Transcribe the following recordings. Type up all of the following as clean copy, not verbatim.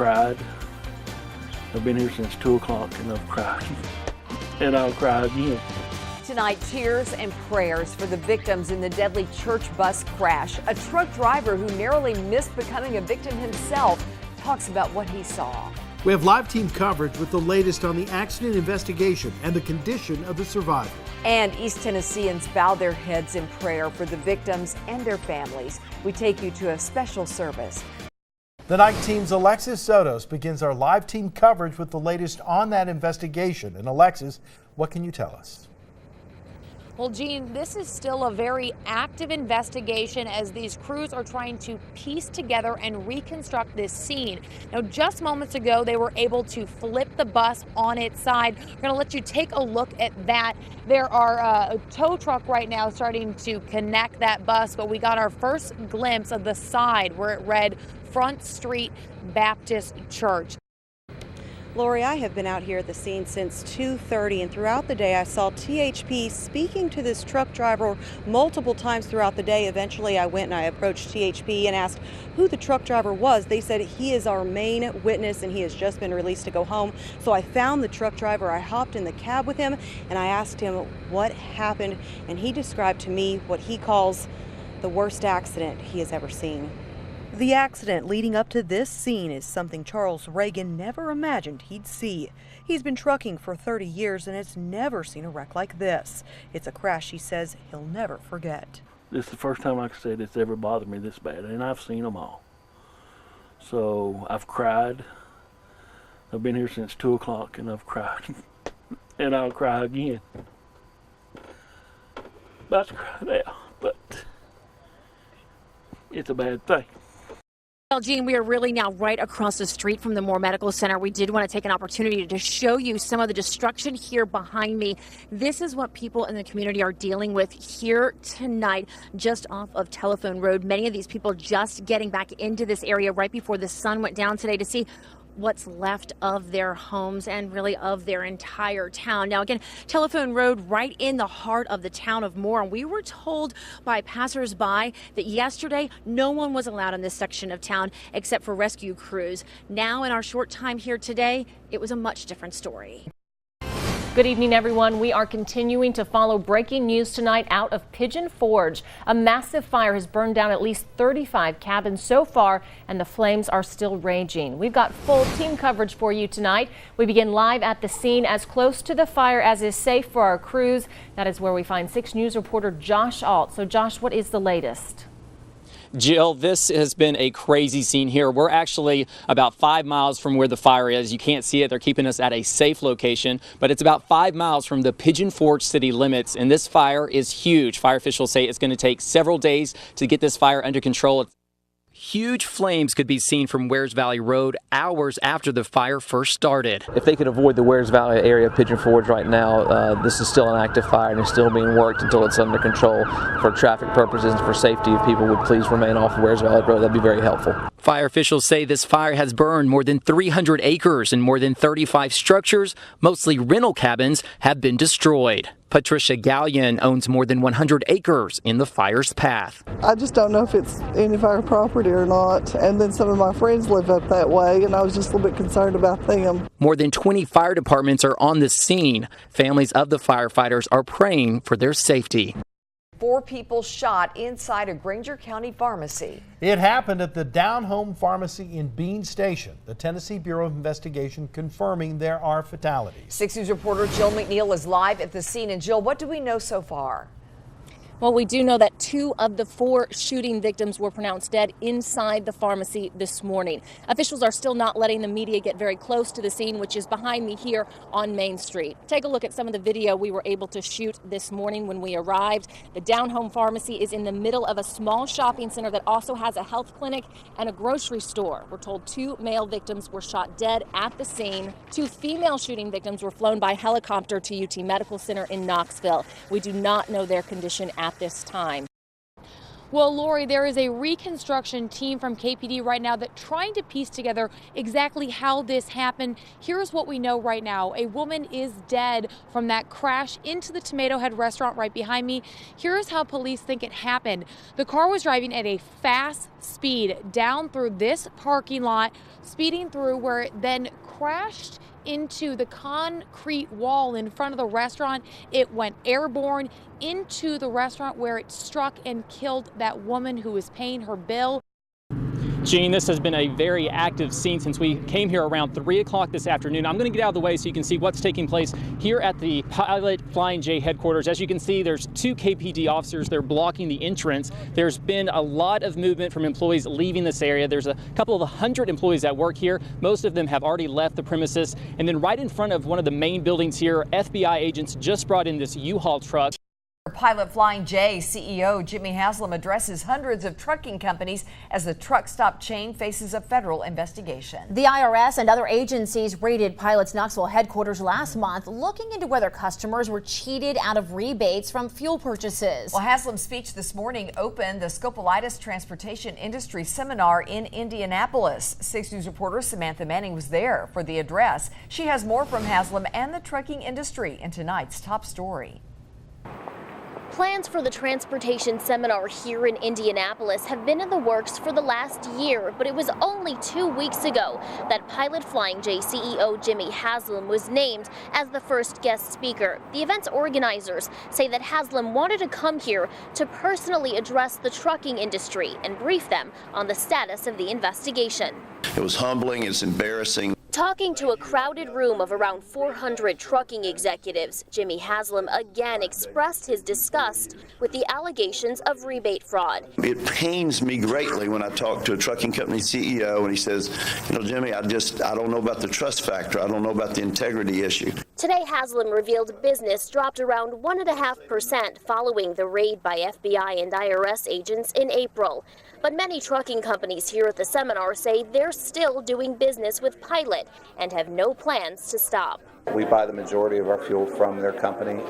cried. I've been here since 2 o'clock and I've cried. And I'll cry again. Tonight, tears and prayers for the victims in the deadly church bus crash. A truck driver who narrowly missed becoming a victim himself talks about what he saw. We have live team coverage with the latest on the accident investigation and the condition of the survivor. And East Tennesseans bow their heads in prayer for the victims and their families. We take you to a special service. The night team's Alexis Sotos begins our live team coverage with the latest on that investigation. And Alexis, what can you tell us? Well, Gene, this is still a very active investigation as these crews are trying to piece together and reconstruct this scene. Now, just moments ago, they were able to flip the bus on its side. We're going to let you take a look at that. There are a tow truck right now starting to connect that bus, but we got our first glimpse of the side where it read Front Street Baptist Church. Lori, I have been out here at the scene since 2:30, and throughout the day I saw THP speaking to this truck driver multiple times throughout the day. Eventually I went and I approached THP and asked who the truck driver was. They said he is our main witness and he has just been released to go home. So I found the truck driver, I hopped in the cab with him and I asked him what happened, and he described to me what he calls the worst accident he has ever seen. The accident leading up to this scene is something Charles Reagan never imagined he'd see. He's been trucking for 30 years and has never seen a wreck like this. It's a crash he says he'll never forget. This is the first time, like I said, it's ever bothered me this bad, and I've seen them all. So I've cried. I've been here since 2 o'clock and I've cried. And I'll cry again. About to cry now, but it's a bad thing. Well, Gene, we are really now right across the street from the Moore Medical Center. We did want to take an opportunity to show you some of the destruction here behind me. This is what people in the community are dealing with here tonight, just off of Telephone Road. Many of these people just getting back into this area right before the sun went down today to see what's left of their homes and really of their entire town. Now, again, Telephone Road right in the heart of the town of Moore. And we were told by passersby that yesterday no one was allowed in this section of town except for rescue crews. Now, in our short time here today, it was a much different story. Good evening, everyone. We are continuing to follow breaking news tonight out of Pigeon Forge. A massive fire has burned down at least 35 cabins so far, and the flames are still raging. We've got full team coverage for you tonight. We begin live at the scene as close to the fire as is safe for our crews. That is where we find 6 News reporter Josh Alt. So, Josh, what is the latest? Jill, this has been a crazy scene here. We're actually about 5 miles from where the fire is. You can't see it. They're keeping us at a safe location, but it's about 5 miles from the Pigeon Forge city limits, and this fire is huge. Fire officials say it's going to take several days to get this fire under control. Huge flames could be seen from Wares Valley Road hours after the fire first started. If they could avoid the Wares Valley area of Pigeon Forge right now, this is still an active fire and it's still being worked until it's under control. For traffic purposes and for safety, if people would please remain off of Wares Valley Road, that'd be very helpful. Fire officials say this fire has burned more than 300 acres and more than 35 structures, mostly rental cabins, have been destroyed. Patricia Gallion owns more than 100 acres in the fire's path. I just don't know if it's any of our property or not. And then some of my friends live up that way, and I was just a little bit concerned about them. More than 20 fire departments are on the scene. Families of the firefighters are praying for their safety. 4 people shot inside a Granger County pharmacy. It happened at the Down Home Pharmacy in Bean Station. The Tennessee Bureau of Investigation confirming there are fatalities. 6 News reporter Jill McNeil is live at the scene. And Jill, what do we know so far? Well, we do know that 2 of the 4 shooting victims were pronounced dead inside the pharmacy this morning. Officials are still not letting the media get very close to the scene, which is behind me here on Main Street. Take a look at some of the video we were able to shoot this morning when we arrived. The Down Home Pharmacy is in the middle of a small shopping center that also has a health clinic and a grocery store. We're told 2 male victims were shot dead at the scene. 2 female shooting victims were flown by helicopter to UT Medical Center in Knoxville. We do not know their condition at this time. Well, Lori, there is a reconstruction team from KPD right now that's trying to piece together exactly how this happened. Here's what we know right now. A woman is dead from that crash into the Tomato Head restaurant right behind me. Here's how police think it happened. The car was driving at a fast speed down through this parking lot, speeding through where it then crashed into the concrete wall in front of the restaurant. It went airborne into the restaurant where it struck and killed that woman who was paying her bill. Gene, this has been a very active scene since we came here around 3 o'clock this afternoon. I'm going to get out of the way so you can see what's taking place here at the Pilot Flying J headquarters. As you can see, there's 2 KPD officers. They're blocking the entrance. There's been a lot of movement from employees leaving this area. There's a couple of 100 employees that work here. Most of them have already left the premises. And then right in front of one of the main buildings here, FBI agents just brought in this U-Haul truck. Pilot Flying J CEO Jimmy Haslam addresses hundreds of trucking companies as the truck stop chain faces a federal investigation. The IRS and other agencies raided Pilot's Knoxville headquarters last month, looking into whether customers were cheated out of rebates from fuel purchases. Well, Haslam's speech this morning opened the Scopolitis Transportation Industry Seminar in Indianapolis. 6 News reporter Samantha Manning was there for the address. She has more from Haslam and the trucking industry in tonight's top story. Plans for the transportation seminar here in Indianapolis have been in the works for the last year, but it was only 2 weeks ago that Pilot Flying J CEO Jimmy Haslam was named as the first guest speaker. The event's organizers say that Haslam wanted to come here to personally address the trucking industry and brief them on the status of the investigation. It was humbling, it's embarrassing. Talking to a crowded room of around 400 trucking executives, Jimmy Haslam again expressed his disgust with the allegations of rebate fraud. It pains me greatly when I talk to a trucking company CEO and he says, you know, Jimmy, I don't know about the trust factor. I don't know about the integrity issue. Today, Haslam revealed business dropped around 1.5% following the raid by FBI and IRS agents in April. But many trucking companies here at the seminar say they're still doing business with Pilot and have no plans to stop. We buy the majority of our fuel from their company.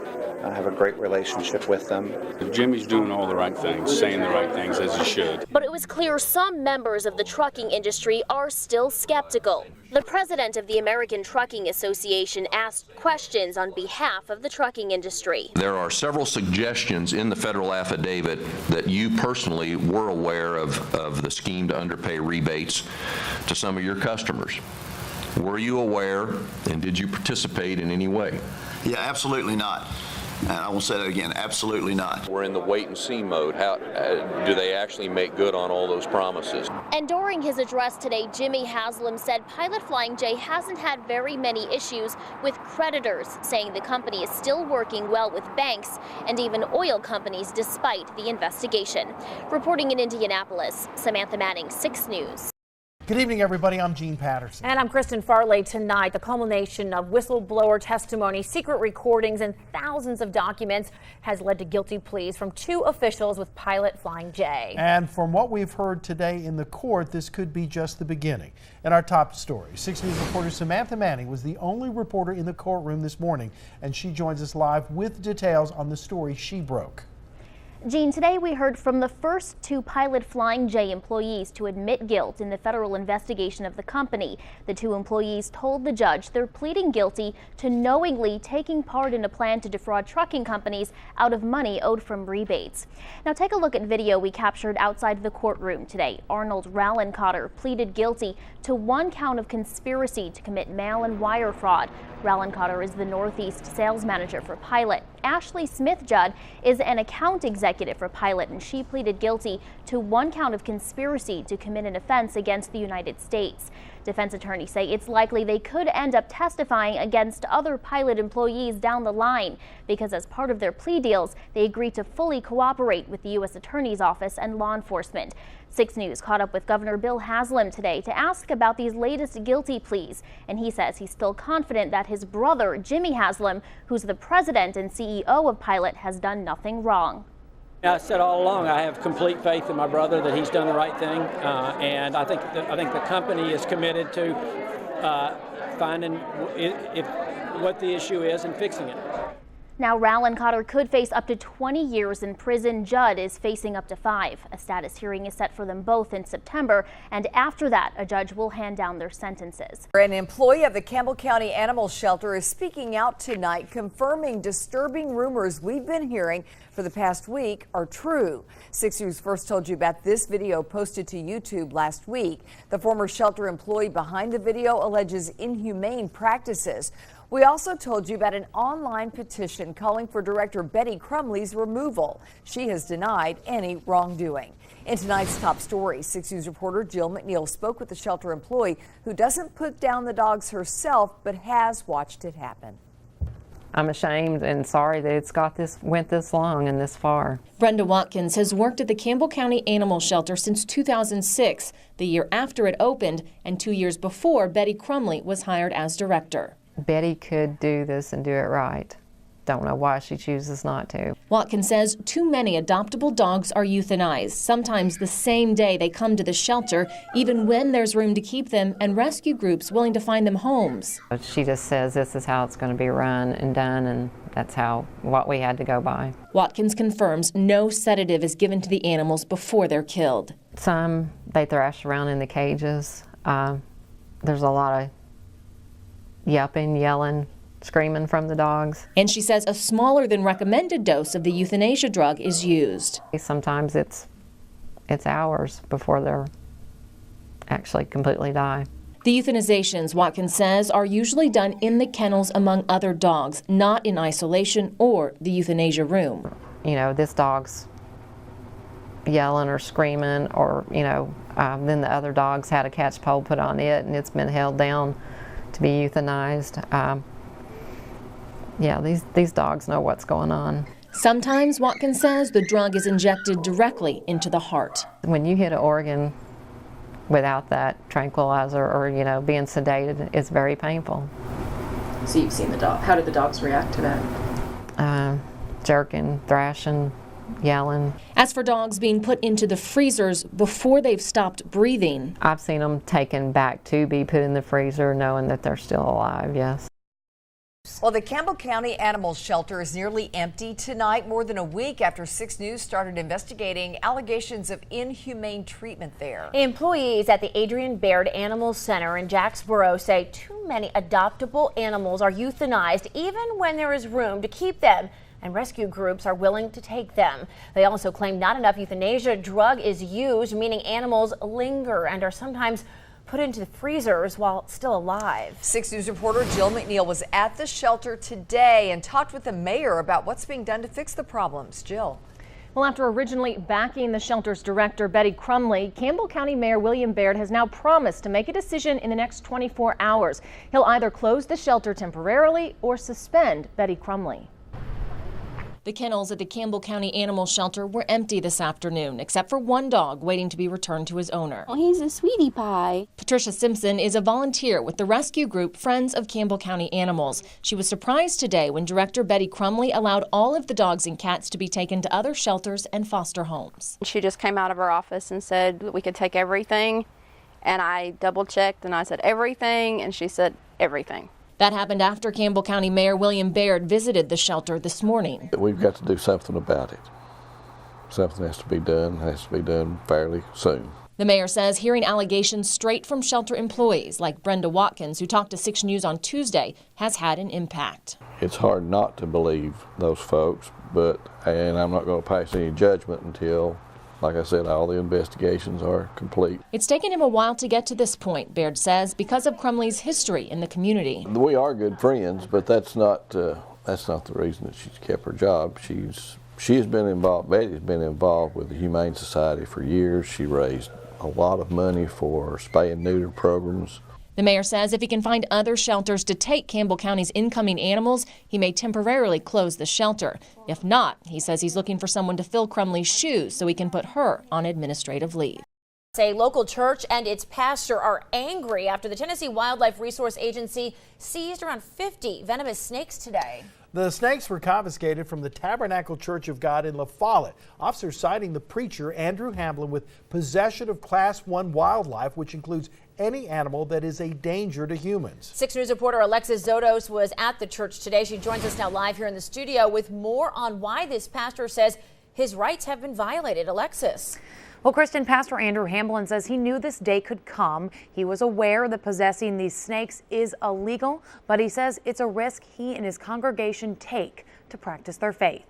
I have a great relationship with them. Jimmy's doing all the right things, saying the right things as he should. But it was clear some members of the trucking industry are still skeptical. The president of the American Trucking Association asked questions on behalf of the trucking industry. There are several suggestions in the federal affidavit that you personally were aware of the scheme to underpay rebates to some of your customers. Were you aware, and did you participate in any way? Yeah, absolutely not. And I will say that again, absolutely not. We're in the wait and see mode. How do they actually make good on all those promises? And during his address today, Jimmy Haslam said Pilot Flying J hasn't had very many issues with creditors, saying the company is still working well with banks and even oil companies despite the investigation. Reporting in Indianapolis, Samantha Manning, 6 News. Good evening, everybody. I'm Gene Patterson. And I'm Kristen Farley. Tonight, the culmination of whistleblower testimony, secret recordings, and thousands of documents has led to guilty pleas from 2 officials with Pilot Flying J. And from what we've heard today in the court, this could be just the beginning. In our top story, 6 News reporter Samantha Manning was the only reporter in the courtroom this morning, and she joins us live with details on the story she broke. Gene, today we heard from the first 2 Pilot Flying J employees to admit guilt in the federal investigation of the company. The 2 employees told the judge they're pleading guilty to knowingly taking part in a plan to defraud trucking companies out of money owed from rebates. Now take a look at video we captured outside the courtroom today. Arnold Rallencotter pleaded guilty to 1 count of conspiracy to commit mail and wire fraud. Rallencotter is the Northeast sales manager for Pilot. Ashley Smith-Judd is an account executive for Pilot, and she pleaded guilty to 1 count of conspiracy to commit an offense against the United States. Defense attorneys say it's likely they could end up testifying against other Pilot employees down the line because as part of their plea deals, they agreed to fully cooperate with the U.S. Attorney's Office and law enforcement. 6 News caught up with Governor Bill Haslam today to ask about these latest guilty pleas, and he says he's still confident that his brother, Jimmy Haslam, who's the president and CEO of Pilot, has done nothing wrong. I said all along I have complete faith in my brother that he's done the right thing, and I think the company is committed to finding what the issue is and fixing it. Now, Rowland Cotter could face up to 20 years in prison. Judd is facing up to 5. A status hearing is set for them both in September, and after that, a judge will hand down their sentences. An employee of the Campbell County Animal Shelter is speaking out tonight, confirming disturbing rumors we've been hearing for the past week are true. 6 News first told you about this video posted to YouTube last week. The former shelter employee behind the video alleges inhumane practices. We also told you about an online petition calling for Director Betty Crumley's removal. She has denied any wrongdoing. In tonight's top story, 6 News reporter Jill McNeil spoke with the shelter employee who doesn't put down the dogs herself, but has watched it happen. I'm ashamed and sorry that went this long and this far. Brenda Watkins has worked at the Campbell County Animal Shelter since 2006, the year after it opened, and 2 years before Betty Crumley was hired as director. Betty could do this and do it right. Don't know why she chooses not to. Watkins says too many adoptable dogs are euthanized, sometimes the same day they come to the shelter, even when there's room to keep them and rescue groups willing to find them homes. She just says this is how it's going to be run and done, and that's what we had to go by. Watkins confirms no sedative is given to the animals before they're killed. Some they thrash around in the cages. There's a lot of yelping, yelling, screaming from the dogs. And she says a smaller than recommended dose of the euthanasia drug is used. Sometimes it's hours before they're actually completely die. The euthanizations, Watkins says, are usually done in the kennels among other dogs, not in isolation or the euthanasia room. You know, this dog's yelling or screaming, or, then the other dogs had a catch pole put on it and it's been held down to be euthanized. These dogs know what's going on. Sometimes, Watkins says, the drug is injected directly into the heart. When you hit an organ without that tranquilizer or, being sedated, it's very painful. So you've seen the dog. How did the dogs react to that? Jerking, thrashing, yelling. As for dogs being put into the freezers before they've stopped breathing. I've seen them taken back to be put in the freezer knowing that they're still alive, yes. Well, the Campbell County Animal Shelter is nearly empty tonight, more than a week after 6 News started investigating allegations of inhumane treatment there. Employees at the Adrian Baird Animal Center in Jacksboro say too many adoptable animals are euthanized even when there is room to keep them, and rescue groups are willing to take them. They also claim not enough euthanasia drug is used, meaning animals linger and are sometimes put into the freezers while still alive. 6 News reporter Jill McNeil was at the shelter today and talked with the mayor about what's being done to fix the problems. Jill. Well, after originally backing the shelter's director, Betty Crumley, Campbell County Mayor William Baird has now promised to make a decision in the next 24 hours. He'll either close the shelter temporarily or suspend Betty Crumley. The kennels at the Campbell County Animal Shelter were empty this afternoon, except for one dog waiting to be returned to his owner. Oh, he's a sweetie pie. Patricia Simpson is a volunteer with the rescue group Friends of Campbell County Animals. She was surprised today when Director Betty Crumley allowed all of the dogs and cats to be taken to other shelters and foster homes. She just came out of her office and said that we could take everything, and I double checked and I said everything, and she said everything. That happened after Campbell County Mayor William Baird visited the shelter this morning. We've got to do something about it. Something has to be done fairly soon. The mayor says hearing allegations straight from shelter employees like Brenda Watkins, who talked to 6 News on Tuesday, has had an impact. It's hard not to believe those folks, and I'm not going to pass any judgment until, like I said, all the investigations are complete. It's taken him a while to get to this point, Baird says, because of Crumley's history in the community. We are good friends, but that's not the reason that she's kept her job. Betty's been involved with the Humane Society for years. She raised a lot of money for spay and neuter programs. The mayor says if he can find other shelters to take Campbell County's incoming animals, he may temporarily close the shelter. If not, he says he's looking for someone to fill Crumley's shoes so he can put her on administrative leave. A local church and its pastor are angry after the Tennessee Wildlife Resource Agency seized around 50 venomous snakes today. The snakes were confiscated from the Tabernacle Church of God in La Follette. Officers citing the preacher, Andrew Hamblin, with possession of Class 1 wildlife, which includes any animal that is a danger to humans. 6 News reporter Alexis Zotos was at the church today. She joins us now live here in the studio with more on why this pastor says his rights have been violated. Alexis. Well, Kristen, Pastor Andrew Hamblin says he knew this day could come. He was aware that possessing these snakes is illegal, but he says it's a risk he and his congregation take to practice their faith.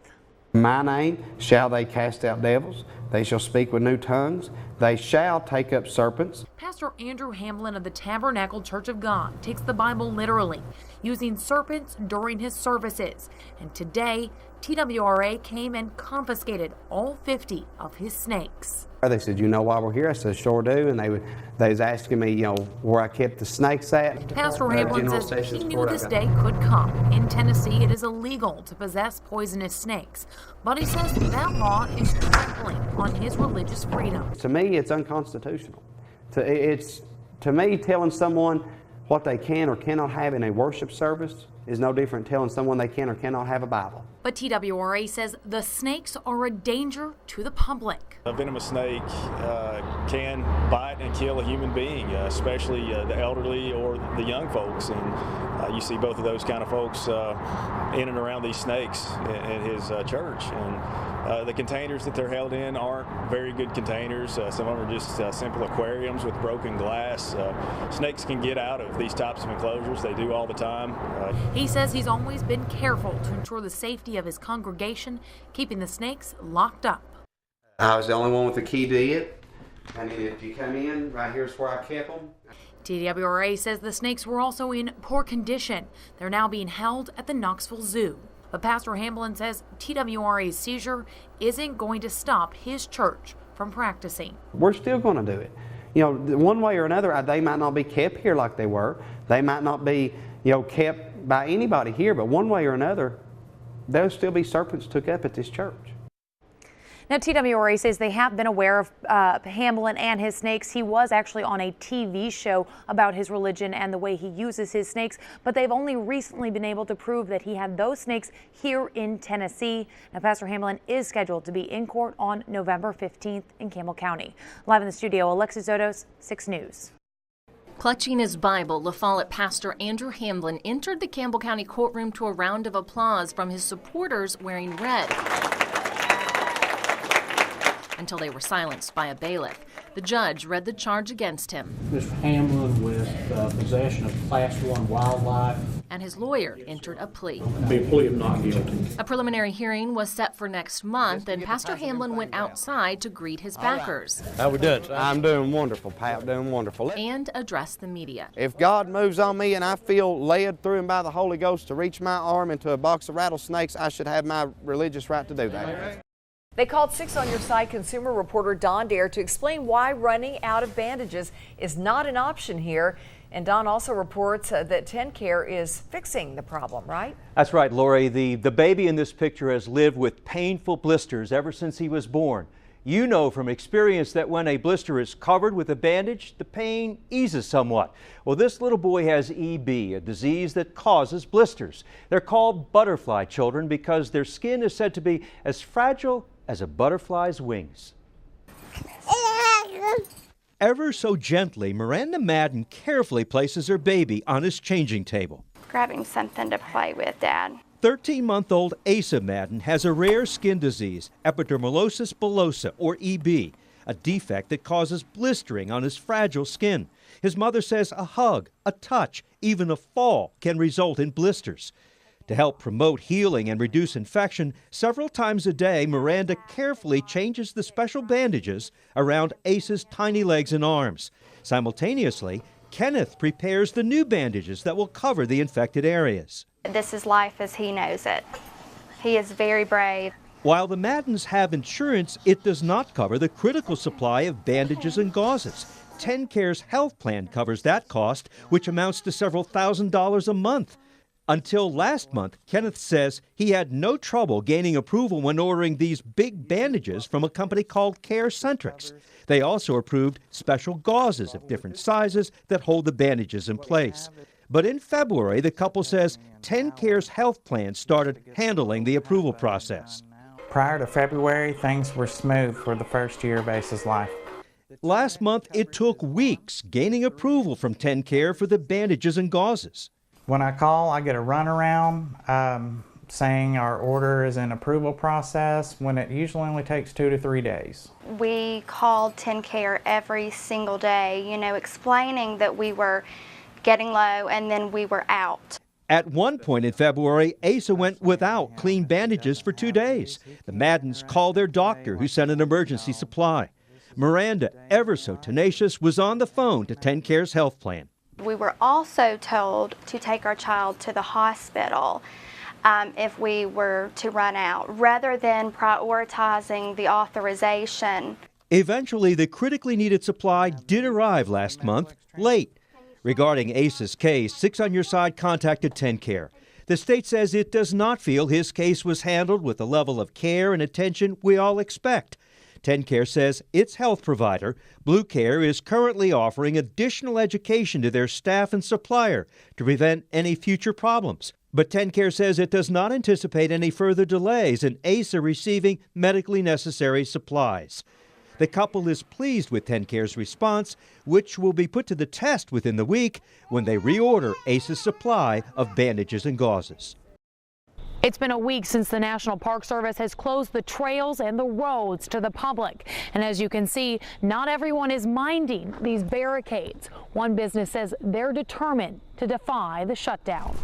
In my name shall they cast out devils. They shall speak with new tongues. They shall take up serpents. Pastor Andrew Hamblin of the Tabernacle Church of God takes the Bible literally, using serpents during his services. And today, TWRA came and confiscated all 50 of his snakes. They said, "You know why we're here?" I said, "Sure do." And they was asking me, you know, where I kept the snakes at. Pastor Hamblin says he knew this day could come. In Tennessee, it is illegal to possess poisonous snakes. But he says that law is trampling on his religious freedom. To me, it's unconstitutional. To me, telling someone what they can or cannot have in a worship service is no different than telling someone they can or cannot have a Bible. But TWRA says the snakes are a danger to the public. A venomous snake can bite and kill a human being, especially the elderly or the young folks. And you see both of those kind of folks in and around these snakes at his church. And the containers that they're held in aren't very good containers. Some of them are just simple aquariums with broken glass. Snakes can get out of these types of enclosures. They do all the time. He says he's always been careful to ensure the safety of his congregation, keeping the snakes locked up. I was the only one with the key to it. And if you come in, right here's where I kept them. TWRA says the snakes were also in poor condition. They're now being held at the Knoxville Zoo. But Pastor Hamblin says TWRA's seizure isn't going to stop his church from practicing. We're still going to do it. You know, one way or another, they might not be kept here like they were. They might not be, you know, kept by anybody here, but one way or another, there'll still be serpents took up at this church. Now, TWRA says they have been aware of Hamblin and his snakes. He was actually on a TV show about his religion and the way he uses his snakes, but they've only recently been able to prove that he had those snakes here in Tennessee. Now, Pastor Hamblin is scheduled to be in court on November 15th in Campbell County. Live in the studio, Alexis Zotos, 6 News. Clutching his Bible, La Follette pastor Andrew Hamblin entered the Campbell County courtroom to a round of applause from his supporters wearing red, until they were silenced by a bailiff. The judge read the charge against him. Mr. Hamblin with possession of Class 1 wildlife. And his lawyer entered a plea. The plea of not guilty. A preliminary hearing was set for next month, and Pastor Hamblin went outside to greet his backers. How we doing? I'm doing wonderful, Pat, doing wonderful. And address the media. If God moves on me and I feel led through him by the Holy Ghost to reach my arm into a box of rattlesnakes, I should have my religious right to do that. They called 6 on Your Side consumer reporter Don Dare to explain why running out of bandages is not an option here. And Don also reports that TennCare is fixing the problem, right? That's right, Lori. The baby in this picture has lived with painful blisters ever since he was born. You know from experience that when a blister is covered with a bandage, the pain eases somewhat. Well, this little boy has EB, a disease that causes blisters. They're called butterfly children because their skin is said to be as fragile as a butterfly's wings. Ever so gently, Miranda Madden carefully places her baby on his changing table. Grabbing something to play with, Dad. 13-month-old Asa Madden has a rare skin disease, epidermolysis bullosa, or EB, a defect that causes blistering on his fragile skin. His mother says a hug, a touch, even a fall can result in blisters. To help promote healing and reduce infection, several times a day, Miranda carefully changes the special bandages around Asa's tiny legs and arms. Simultaneously, Kenneth prepares the new bandages that will cover the infected areas. This is life as he knows it. He is very brave. While the Maddens have insurance, it does not cover the critical supply of bandages and gauzes. TennCare's health plan covers that cost, which amounts to several $1,000s a month. Until last month, Kenneth says he had no trouble gaining approval when ordering these big bandages from a company called CareCentrix. They also approved special gauzes of different sizes that hold the bandages in place. But in February, the couple says TennCare's health plan started handling the approval process. Prior to February, things were smooth for the first year of Asa's life. Last month, it took weeks gaining approval from TennCare for the bandages and gauzes. When I call, I get a runaround saying our order is in approval process when it usually only takes 2 to 3 days. We called TennCare every single day, you know, explaining that we were getting low and then we were out. At one point in February, Asa went without clean bandages for 2 days. The Maddens called their doctor, who sent an emergency supply. Miranda, ever so tenacious, was on the phone to TennCare's health plan. We were also told to take our child to the hospital if we were to run out, rather than prioritizing the authorization. Eventually, the critically needed supply did arrive last month, late. Regarding Asa's case, 6 on Your Side contacted TennCare. The state says it does not feel his case was handled with the level of care and attention we all expect. TennCare says its health provider, Blue Care, is currently offering additional education to their staff and supplier to prevent any future problems. But TennCare says it does not anticipate any further delays in Asa receiving medically necessary supplies. The couple is pleased with TennCare's response, which will be put to the test within the week when they reorder Asa's supply of bandages and gauzes. It's been a week since the National Park Service has closed the trails and the roads to the public. And as you can see, not everyone is minding these barricades. One business says they're determined to defy the shutdown.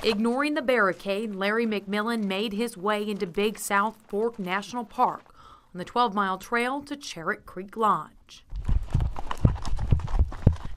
Ignoring the barricade, Larry McMillan made his way into Big South Fork National Park on the 12-mile trail to Cherritt Creek Lodge.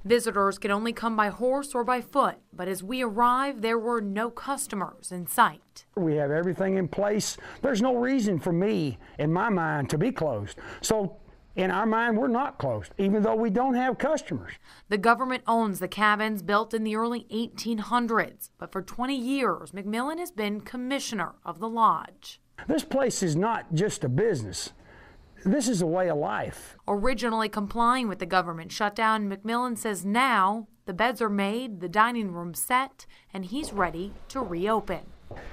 Visitors can only come by horse or by foot, but as we arrived, there were no customers in sight. We have everything in place. There's no reason for me, in my mind, to be closed. So in our mind, we're not closed, even though we don't have customers. The government owns the cabins built in the early 1800s, but for 20 years, McMillan has been commissioner of the lodge. This place is not just a business. This is a way of life. Originally complying with the government shutdown, McMillan says now the beds are made, the dining room set, and he's ready to reopen.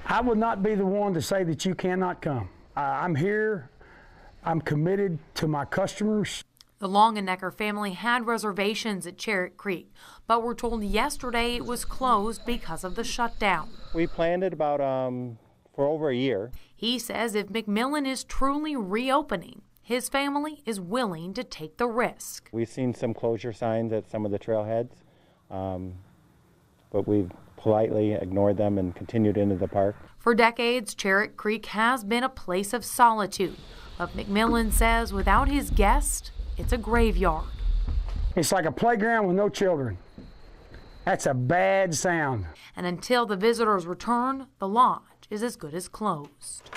I would not be the one to say that you cannot come. I'm here. I'm committed to my customers. The Longenecker family had reservations at Cherritt Creek, but were told yesterday it was closed because of the shutdown. We planned it about for over a year. He says if McMillan is truly reopening, his family is willing to take the risk. We've seen some closure signs at some of the trailheads, but we've politely ignored them and continued into the park. For decades, Cherritt Creek has been a place of solitude, but McMillan says without his guest, it's a graveyard. It's like a playground with no children. That's a bad sound. And until the visitors return, the lodge is as good as closed.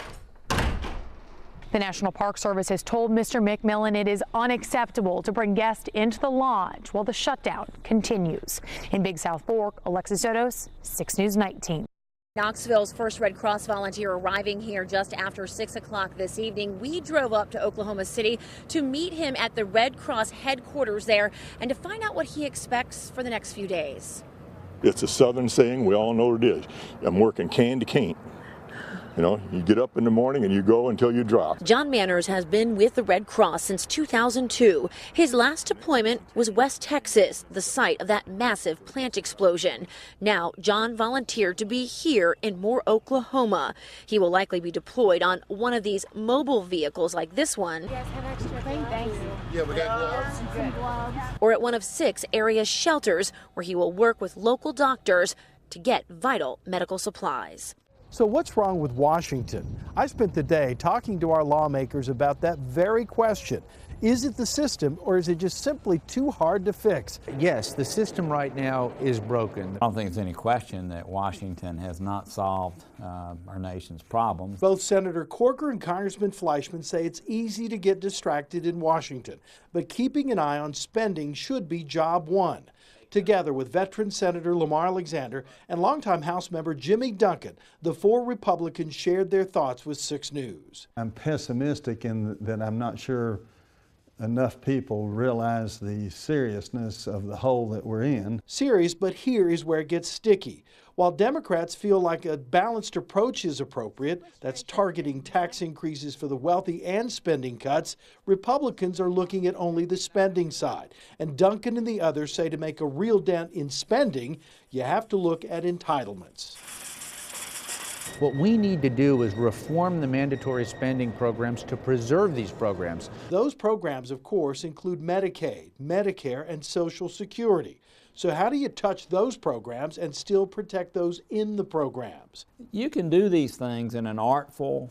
The National Park Service has told Mr. McMillan it is unacceptable to bring guests into the lodge while the shutdown continues. In Big South Fork, Alexis Zotos, 6 News 19. Knoxville's first Red Cross volunteer arriving here just after 6 o'clock this evening. We drove up to Oklahoma City to meet him at the Red Cross headquarters there and to find out what he expects for the next few days. It's a Southern saying. We all know what it is. I'm working can to can't. You know, you get up in the morning and you go until you drop. John Manners has been with the Red Cross since 2002. His last deployment was West Texas, the site of that massive plant explosion. Now, John volunteered to be here in Moore, Oklahoma. He will likely be deployed on one of these mobile vehicles like this one. You guys have extra things? Thanks. Yeah, we got gloves. Or at one of 6 area shelters where he will work with local doctors to get vital medical supplies. So what's wrong with Washington? I spent the day talking to our lawmakers about that very question. Is it the system, or is it just simply too hard to fix? Yes, the system right now is broken. I don't think there's any question that Washington has not solved our nation's problems. Both Senator Corker and Congressman Fleischman say it's easy to get distracted in Washington, but keeping an eye on spending should be job one. Together with veteran Senator Lamar Alexander and longtime House member Jimmy Duncan, the 4 Republicans shared their thoughts with 6 News. I'm pessimistic in that I'm not sure enough people realize the seriousness of the hole that we're in. Serious, but here is where it gets sticky. While Democrats feel like a balanced approach is appropriate, that's targeting tax increases for the wealthy and spending cuts, Republicans are looking at only the spending side. And Duncan and the others say to make a real dent in spending, you have to look at entitlements. What we need to do is reform the mandatory spending programs to preserve these programs. Those programs, of course, include Medicaid, Medicare, and Social Security. So how do you touch those programs and still protect those in the programs? You can do these things in an artful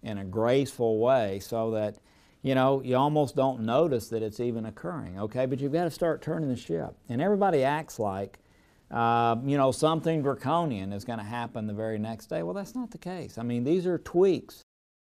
and a graceful way so that, you know, you almost don't notice that it's even occurring, okay? But you've got to start turning the ship. And everybody acts like, you know, something draconian is going to happen the very next day. Well, that's not the case. I mean, these are tweaks.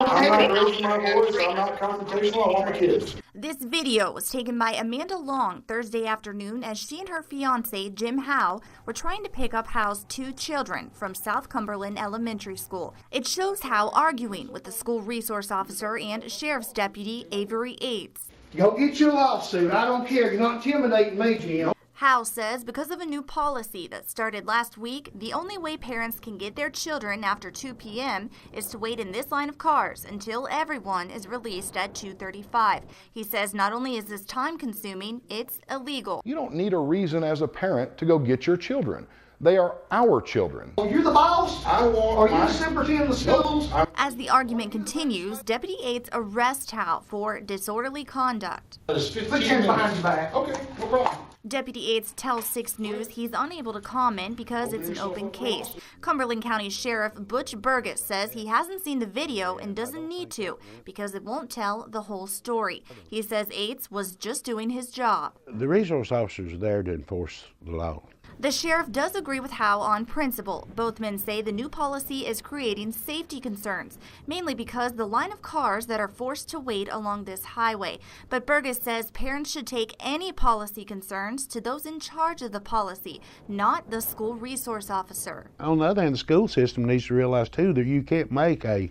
I'm not raising my voice, I'm not confrontational, I want my kids. This video was taken by Amanda Long Thursday afternoon as she and her fiance, Jim Howe, were trying to pick up Howe's 2 children from South Cumberland Elementary School. It shows Howe arguing with the school resource officer and sheriff's deputy, Avery Yates. Go get your lawsuit, I don't care, you're not intimidating me, Jim. Howe says because of a new policy that started last week, the only way parents can get their children after 2 p.m. is to wait in this line of cars until everyone is released at 2:35. He says not only is this time consuming, it's illegal. You don't need a reason as a parent to go get your children. They are our children. You're the boss? Are you the superintendent of the schools? As the argument continues, Deputy Yates arrests Howe for disorderly conduct. Put your hands behind your back. Okay, no problem. Deputy Yates tells 6 News he's unable to comment because it's an open case. Cumberland County Sheriff Butch Burgess says he hasn't seen the video and doesn't need to because it won't tell the whole story. He says Yates was just doing his job. The resource officers are there to enforce the law. The sheriff does agree with Howe on principle. Both men say the new policy is creating safety concerns, mainly because the line of cars that are forced to wait along this highway. But Burgess says parents should take any policy concerns to those in charge of the policy, not the school resource officer. On the other hand, the school system needs to realize too that you can't make a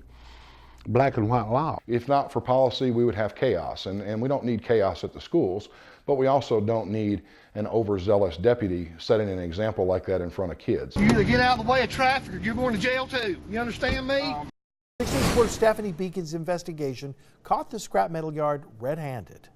black and white law. If not for policy, we would have chaos, and we don't need chaos at the schools, but we also don't need an overzealous deputy setting an example like that in front of kids. You either get out of the way of traffic or you're going to jail too. You understand me? 16 reporter Stephanie Beacon's investigation caught the scrap metal yard red-handed.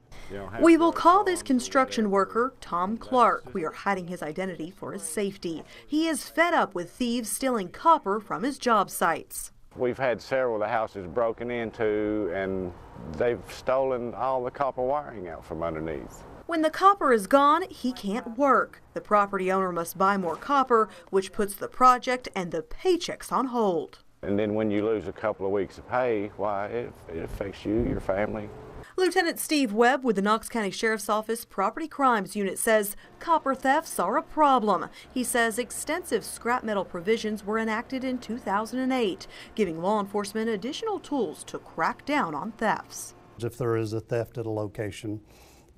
We will call this construction worker Tom Clark. We are hiding his identity for his safety. He is fed up with thieves stealing copper from his job sites. We've had several of the houses broken into and they've stolen all the copper wiring out from underneath. When the copper is gone, he can't work. The property owner must buy more copper, which puts the project and the paychecks on hold. And then when you lose a couple of weeks of pay, why, it affects you, your family. Lieutenant Steve Webb with the Knox County Sheriff's Office Property Crimes Unit says copper thefts are a problem. He says extensive scrap metal provisions were enacted in 2008, giving law enforcement additional tools to crack down on thefts. If there is a theft at a location,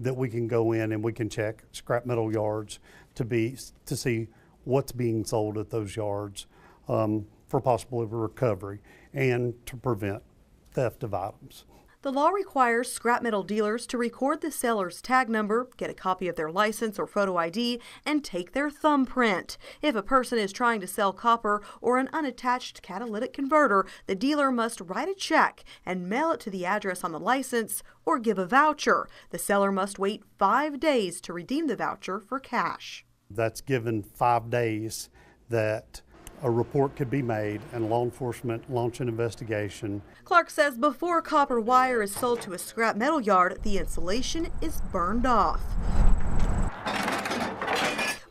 that we can go in and we can check scrap metal yards to see what's being sold at those yards for possible recovery and to prevent theft of items. The law requires scrap metal dealers to record the seller's tag number, get a copy of their license or photo ID, and take their thumbprint. If a person is trying to sell copper or an unattached catalytic converter, the dealer must write a check and mail it to the address on the license or give a voucher. The seller must wait 5 days to redeem the voucher for cash. That's given 5 days that a report could be made and law enforcement launch an investigation. Clark says before copper wire is sold to a scrap metal yard, the insulation is burned off.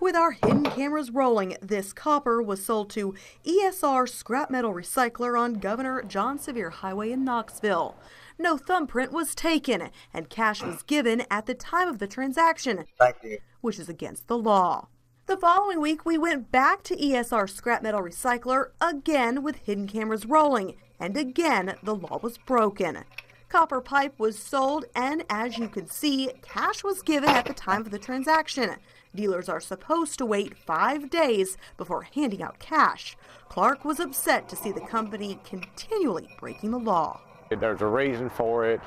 With our hidden cameras rolling, this copper was sold to ESR Scrap Metal Recycler on Governor John Sevier Highway in Knoxville. No thumbprint was taken, and cash was given at the time of the transaction, which is against the law. The following week, we went back to ESR Scrap Metal Recycler again with hidden cameras rolling, and again the law was broken. Copper pipe was sold, and as you can see, cash was given at the time of the transaction. Dealers are supposed to wait 5 days before handing out cash. Clark was upset to see the company continually breaking the law. There's a reason for it.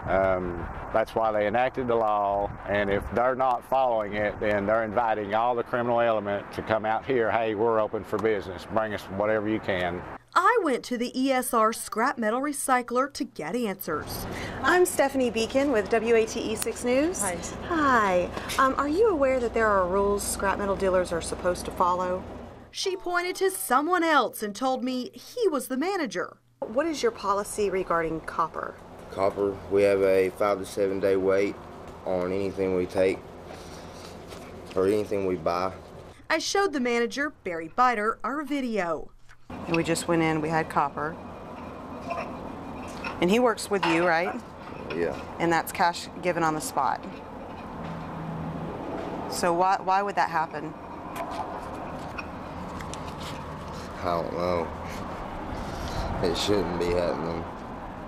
That's why they enacted the law, and if they're not following it, then they're inviting all the criminal element to come out here. Hey, we're open for business. Bring us whatever you can. I went to the ESR scrap metal recycler to get answers. I'm Stephanie Beacon with WATE 6 News. Hi. Hi. Are you aware that there are rules scrap metal dealers are supposed to follow? She pointed to someone else and told me he was the manager. What is your policy regarding copper? Copper, we have a 5 to 7 day wait on anything we take or anything we buy. I showed the manager, Barry Biter, our video. And we just went in, we had copper. And he works with you, right? Yeah. And that's cash given on the spot. So why would that happen? I don't know. It shouldn't be happening.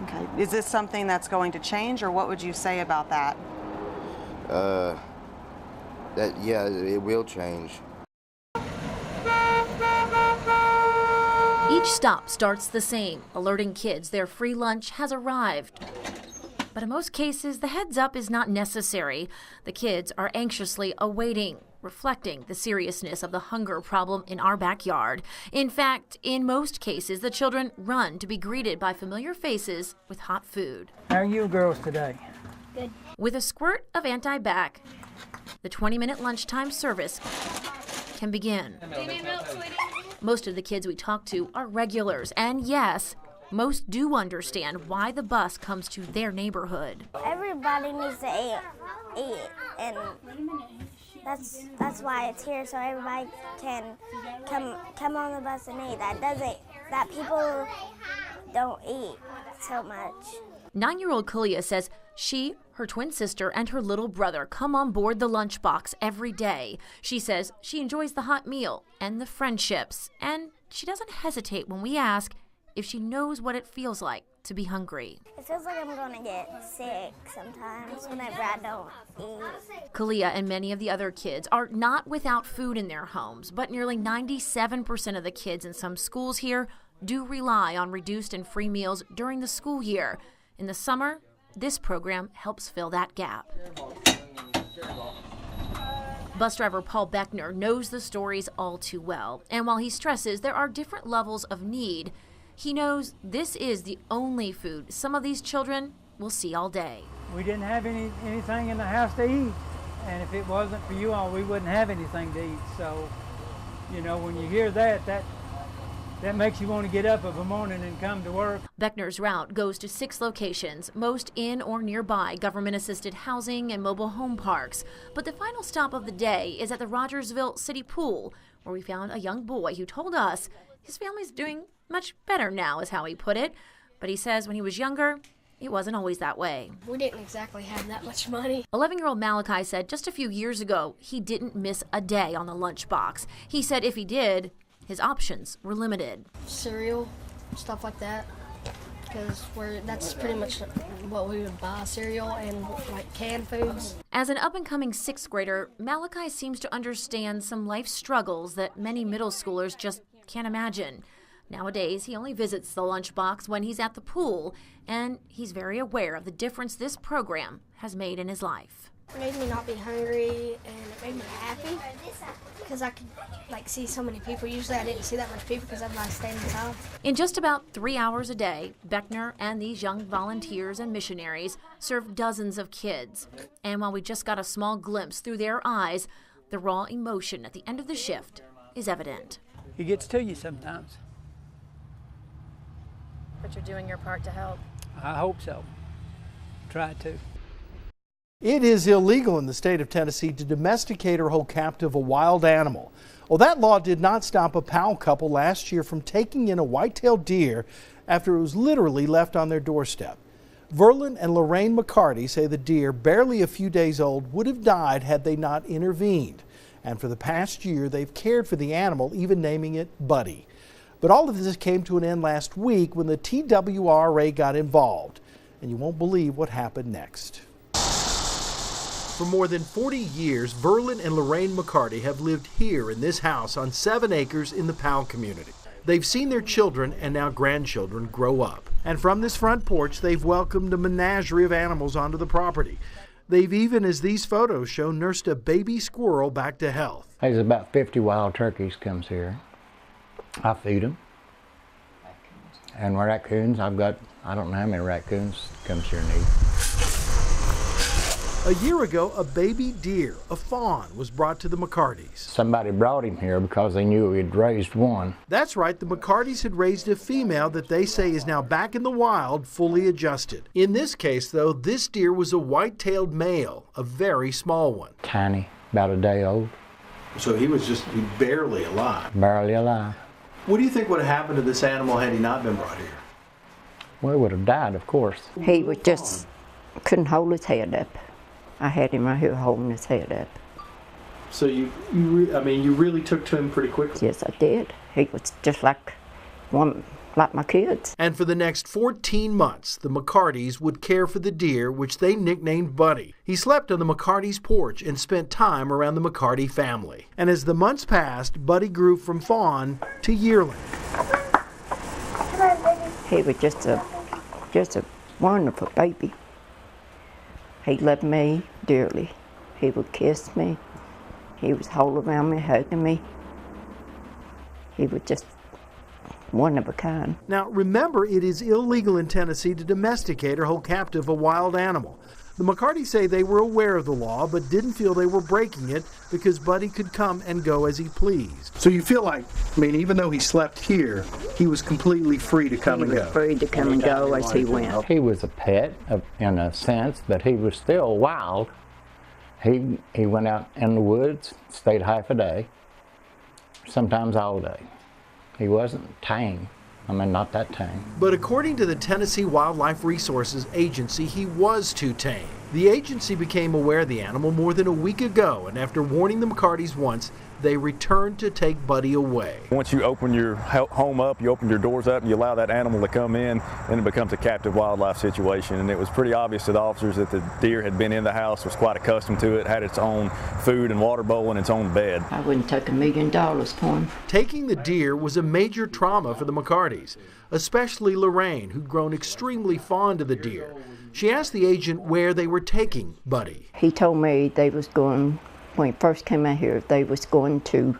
Okay. Is this something that's going to change, or what would you say about that? Yeah, it will change. Each stop starts the same, alerting kids their free lunch has arrived. But in most cases, the heads up is not necessary. The kids are anxiously awaiting, reflecting the seriousness of the hunger problem in our backyard. In fact, in most cases, the children run to be greeted by familiar faces with hot food. How are you girls today? Good. With a squirt of anti-bac, the 20-minute lunchtime service can begin. Most of the kids we talk to are regulars, and yes, most do understand why the bus comes to their neighborhood. Everybody needs to eat, and that's why it's here, so everybody can come on the bus and eat. That people don't eat so much. 9-year-old Kalia says she, her twin sister, and her little brother come on board the lunchbox every day. She says she enjoys the hot meal and the friendships, and she doesn't hesitate when we ask if she knows what it feels like to be hungry. It feels like I'm going to get sick sometimes whenever I don't eat. Kalia and many of the other kids are not without food in their homes, but nearly 97% of the kids in some schools here do rely on reduced and free meals during the school year. In the summer, this program helps fill that gap. Bus driver Paul Beckner knows the stories all too well, and while he stresses there are different levels of need, he knows this is the only food some of these children will see all day. We didn't have anything in the house to eat, and if it wasn't for you all, we wouldn't have anything to eat. So, you know, when you hear that makes you want to get up of a morning and come to work. Beckner's route goes to 6 locations, most in or nearby government-assisted housing and mobile home parks. But the final stop of the day is at the Rogersville City Pool, where we found a young boy who told us his family's doing much better now, is how he put it. But he says when he was younger, it wasn't always that way. We didn't exactly have that much money. 11-year-old Malachi said just a few years ago, he didn't miss a day on the lunchbox. He said if he did, his options were limited. Cereal, stuff like that, because that's pretty much what we would buy, cereal and like canned foods. As an up-and-coming 6th grader, Malachi seems to understand some life struggles that many middle schoolers just can't imagine. Nowadays, he only visits the lunchbox when he's at the pool, and he's very aware of the difference this program has made in his life. It made me not be hungry, and it made me happy because I could see so many people. Usually I didn't see that much people because everybody stayed inside. In just about 3 hours a day, Beckner and these young volunteers and missionaries serve dozens of kids. And while we just got a small glimpse through their eyes, the raw emotion at the end of the shift is evident. It gets to you sometimes. But you're doing your part to help. I hope so. Try to. It is illegal in the state of Tennessee to domesticate or hold captive a wild animal. Well, that law did not stop a Powell couple last year from taking in a white-tailed deer after it was literally left on their doorstep. Verlin and Lorraine McCarty say the deer, barely a few days old, would have died had they not intervened. And for the past year, they've cared for the animal, even naming it Buddy. But all of this came to an end last week when the TWRA got involved. And you won't believe what happened next. For more than 40 years, Verlin and Lorraine McCarty have lived here in this house on 7 acres in the Powell community. They've seen their children and now grandchildren grow up. And from this front porch, they've welcomed a menagerie of animals onto the property. They've even, as these photos show, nursed a baby squirrel back to health. There's about 50 wild turkeys comes here. I feed them. And raccoons, I've got, I don't know how many raccoons comes here and eat. A year ago, a baby deer, a fawn, was brought to the McCartys. Somebody brought him here because they knew we'd raised one. That's right, the McCartys had raised a female that they say is now back in the wild, fully adjusted. In this case, though, this deer was a white-tailed male, a very small one. Tiny, about a day old. So he was just barely alive. Barely alive. What do you think would have happened to this animal had he not been brought here? Well, he would have died, of course. He was just, couldn't hold his head up. I had him right here holding his head up. So you really took to him pretty quickly? Yes, I did. He was just like my kids. And for the next 14 months, the McCartys would care for the deer, which they nicknamed Buddy. He slept on the McCartys' porch and spent time around the McCarty family. And as the months passed, Buddy grew from fawn to yearling. He was just a wonderful baby. He loved me dearly. He would kiss me. He was holding around me, hugging me. He was just one of a kind. Now, remember, it is illegal in Tennessee to domesticate or hold captive a wild animal. The McCartys say they were aware of the law, but didn't feel they were breaking it because Buddy could come and go as he pleased. So you feel like, even though he slept here, he was completely free to come and go? He was free to come and go as he went. He was a pet, in a sense, but he was still wild. He went out in the woods, stayed half a day, sometimes all day. He wasn't tame. Not that tame. But according to the Tennessee Wildlife Resources Agency, he was too tame. The agency became aware of the animal more than a week ago, and after warning the McCartys once, they returned to take Buddy away. Once you open your home up, you open your doors up, and you allow that animal to come in, then it becomes a captive wildlife situation. And it was pretty obvious to the officers that the deer had been in the house, was quite accustomed to it, had its own food and water bowl and its own bed. I wouldn't take $1 million for him. Taking the deer was a major trauma for the McCartys, especially Lorraine, who'd grown extremely fond of the deer. She asked the agent where they were taking Buddy. He told me they was going, when he first came out here, they was going to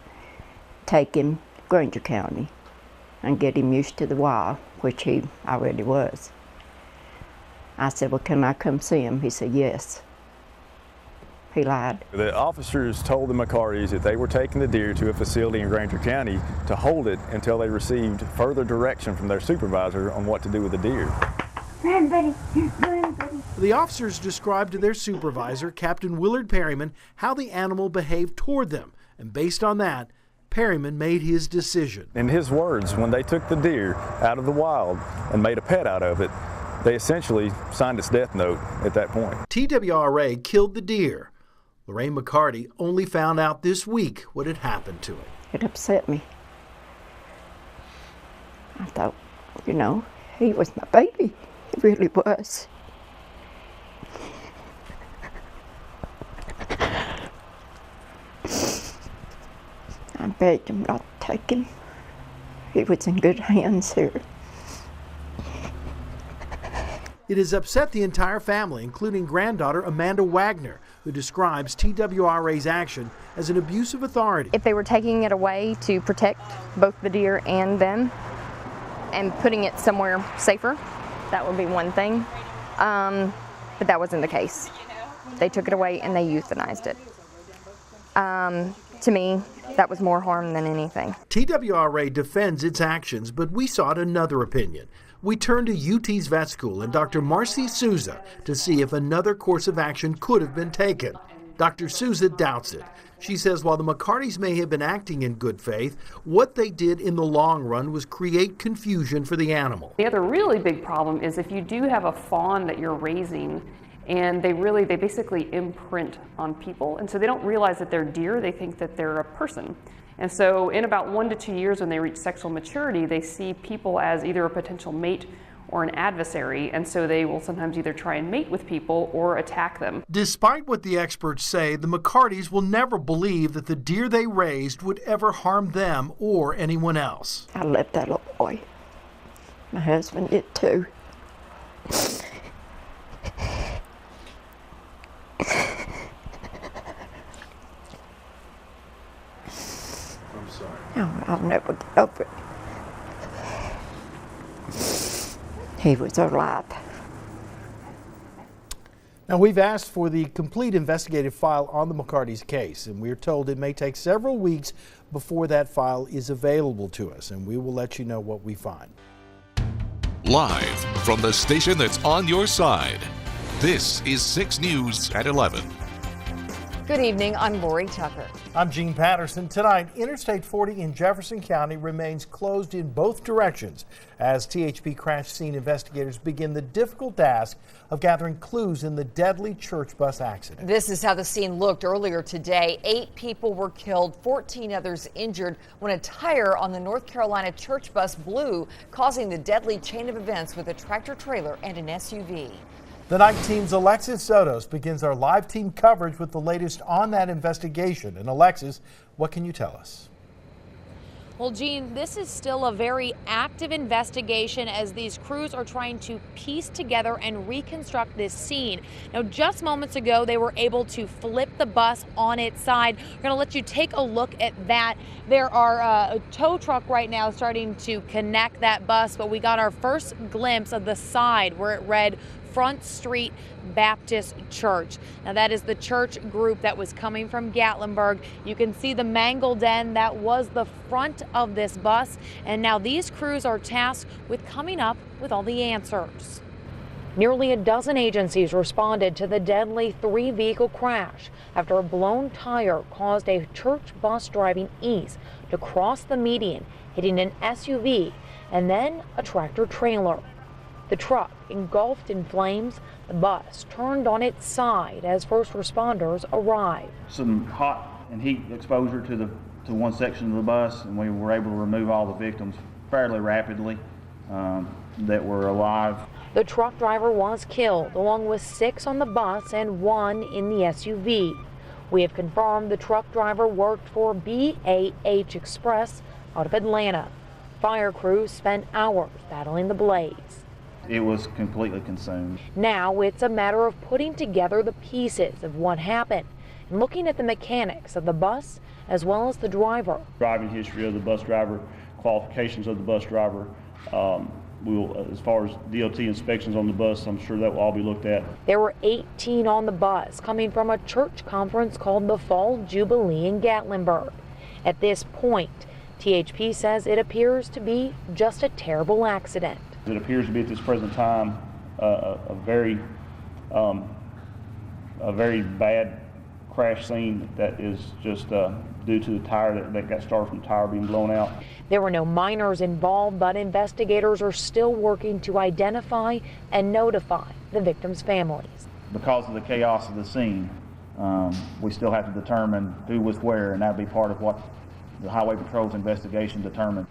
take him to Granger County and get him used to the wild, which he already was. I said, well, can I come see him? He said, yes. He lied. The officers told the McCartys that they were taking the deer to a facility in Granger County to hold it until they received further direction from their supervisor on what to do with the deer. Run, Buddy. Run, Buddy. The officers described to their supervisor, Captain Willard Perryman, how the animal behaved toward them, and based on that, Perryman made his decision. In his words, when they took the deer out of the wild and made a pet out of it, they essentially signed its death note at that point. TWRA killed the deer. Lorraine McCarty only found out this week what had happened to it. It upset me. I thought, he was my baby. He really was. I begged him not to take him. He was in good hands here. It has upset the entire family, including granddaughter Amanda Wagner, who describes TWRA's action as an abuse of authority. If they were taking it away to protect both the deer and them and putting it somewhere safer, that would be one thing, but that wasn't the case. They took it away and they euthanized it. To me, that was more harm than anything. TWRA defends its actions, but we sought another opinion. We turned to UT's vet school and Dr. Marcy Souza to see if another course of action could have been taken. Dr. Souza doubts it. She says while the McCartys may have been acting in good faith, what they did in the long run was create confusion for the animal. The other really big problem is if you do have a fawn that you're raising and they basically imprint on people, and so they don't realize that they're deer, they think that they're a person. And so in about 1 to 2 years when they reach sexual maturity, they see people as either a potential mate or an adversary, and so they will sometimes either try and mate with people or attack them. Despite what the experts say, the McCartys will never believe that the deer they raised would ever harm them or anyone else. I left that little boy. My husband did too. I'm sorry. Oh, I'll never get over it. He was alive. Now, we've asked for the complete investigative file on the McCarty's case, and we're told it may take several weeks before that file is available to us, and we will let you know what we find. Live from the station that's on your side, this is 6 News at 11. Good evening, I'm Lori Tucker. I'm Gene Patterson. Tonight, Interstate 40 in Jefferson County remains closed in both directions as THP crash scene investigators begin the difficult task of gathering clues in the deadly church bus accident. This is how the scene looked earlier today. 8 people were killed, 14 others injured when a tire on the North Carolina church bus blew, causing the deadly chain of events with a tractor trailer and an SUV. The night team's Alexis Sotos begins our live team coverage with the latest on that investigation. And Alexis, what can you tell us? Well, Gene, this is still a very active investigation as these crews are trying to piece together and reconstruct this scene. Now, just moments ago, they were able to flip the bus on its side. We're going to let you take a look at that. There are a tow truck right now starting to connect that bus, but we got our first glimpse of the side where it read Front Street Baptist Church. Now that is the church group that was coming from Gatlinburg. You can see the mangled end that was the front of this bus, and now these crews are tasked with coming up with all the answers. Nearly a dozen agencies responded to the deadly 3-vehicle crash after a blown tire caused a church bus driving east to cross the median, hitting an SUV and then a tractor trailer. The truck engulfed in flames. The bus turned on its side as first responders arrived. Some hot and heat exposure to one section of the bus, and we were able to remove all the victims fairly rapidly that were alive. The truck driver was killed, along with 6 on the bus and 1 in the SUV. We have confirmed the truck driver worked for BAH Express out of Atlanta. Fire crews spent hours battling the blaze. It was completely consumed. Now it's a matter of putting together the pieces of what happened and looking at the mechanics of the bus as well as the driver. Driving history of the bus driver, qualifications of the bus driver. As far as DOT inspections on the bus, I'm sure that will all be looked at. There were 18 on the bus coming from a church conference called the Fall Jubilee in Gatlinburg. At this point, THP says it appears to be just a terrible accident. It appears to be at this present time a very bad crash scene that is just due to the tire that got started from the tire being blown out. There were no minors involved, but investigators are still working to identify and notify the victims' families. Because of the chaos of the scene, we still have to determine who was where, and that would be part of what the Highway Patrol's investigation determined.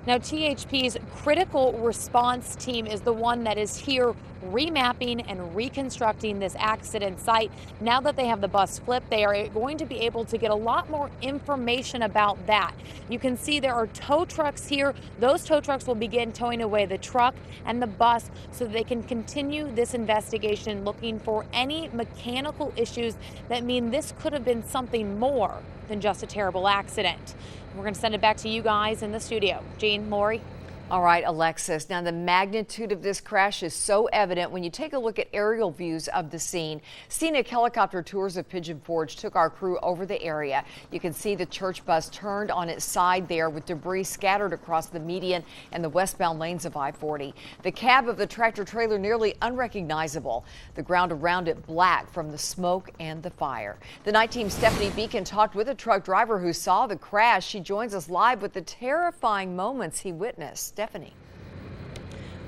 Now, THP's critical response team is the one that is here remapping and reconstructing this accident site. Now that they have the bus flipped, they are going to be able to get a lot more information about that. You can see there are tow trucks here. Those tow trucks will begin towing away the truck and the bus so they can continue this investigation, looking for any mechanical issues that mean this could have been something more than just a terrible accident. We're going to send it back to you guys in the studio. Jean, Lori. All right, Alexis. Now, the magnitude of this crash is so evident when you take a look at aerial views of the scene. Scenic helicopter tours of Pigeon Forge took our crew over the area. You can see the church bus turned on its side there with debris scattered across the median and the westbound lanes of I-40. The cab of the tractor trailer nearly unrecognizable. The ground around it black from the smoke and the fire. The night team Stephanie Beacon talked with a truck driver who saw the crash. She joins us live with the terrifying moments he witnessed. Stephanie.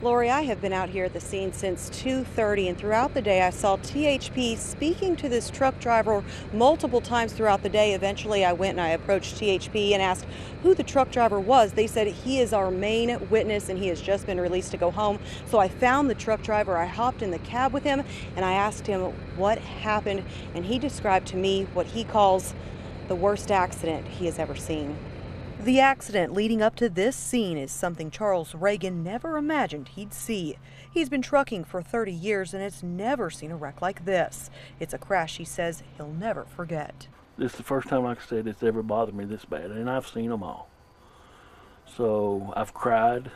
Lori, I have been out here at the scene since 2:30, and throughout the day I saw THP speaking to this truck driver multiple times throughout the day. Eventually I went and I approached THP and asked who the truck driver was. They said he is our main witness and he has just been released to go home. So I found the truck driver, I hopped in the cab with him and I asked him what happened, and he described to me what he calls the worst accident he has ever seen. The accident leading up to this scene is something Charles Reagan never imagined he'd see. He's been trucking for 30 years and has never seen a wreck like this. It's a crash he says he'll never forget. This is the first time, like I said, it's ever bothered me this bad, and I've seen them all. So I've cried.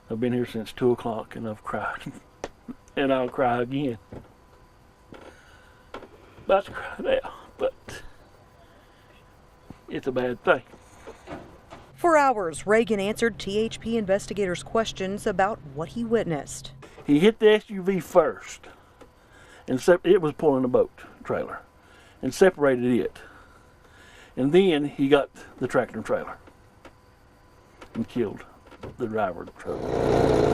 I've been here since 2 o'clock and I've cried. And I'll cry again. About to cry now, but it's a bad thing. For hours, Reagan answered THP investigators' questions about what he witnessed. He hit the SUV first, and it was pulling a boat trailer, and separated it. And then he got the tractor trailer and killed the driver of the trailer.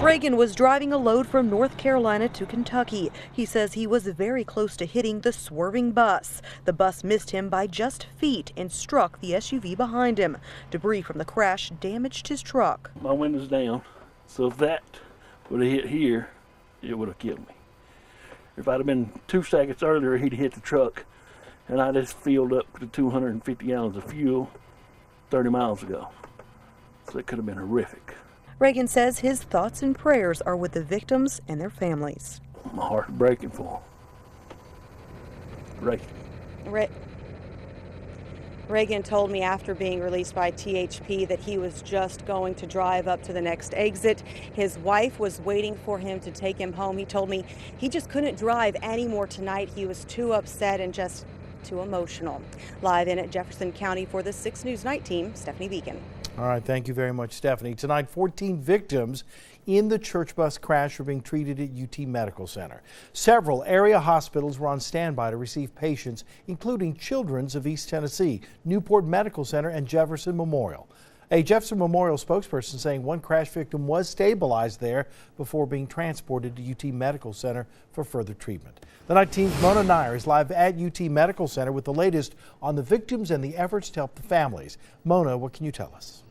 Reagan was driving a load from North Carolina to Kentucky. He says he was very close to hitting the swerving bus. The bus missed him by just feet and struck the SUV behind him. Debris from the crash damaged his truck. My window's down, so if that would have hit here, it would have killed me. If I'd have been 2 seconds earlier, he'd hit the truck, and I just filled up to 250 gallons of fuel 30 miles ago. So it could have been horrific. Reagan says his thoughts and prayers are with the victims and their families. My heart's breaking for them. Reagan told me after being released by THP that he was just going to drive up to the next exit. His wife was waiting for him to take him home. He told me he just couldn't drive anymore tonight. He was too upset and just too emotional. Live in at Jefferson County for the 6 News Night Team, Stephanie Beacon. All right, thank you very much, Stephanie. Tonight, 14 victims in the church bus crash are being treated at UT Medical Center. Several area hospitals were on standby to receive patients, including Children's of East Tennessee, Newport Medical Center, and Jefferson Memorial. A Jefferson Memorial spokesperson saying one crash victim was stabilized there before being transported to UT Medical Center for further treatment. The night team's Mona Nair is live at UT Medical Center with the latest on the victims and the efforts to help the families. Mona, what can you tell us?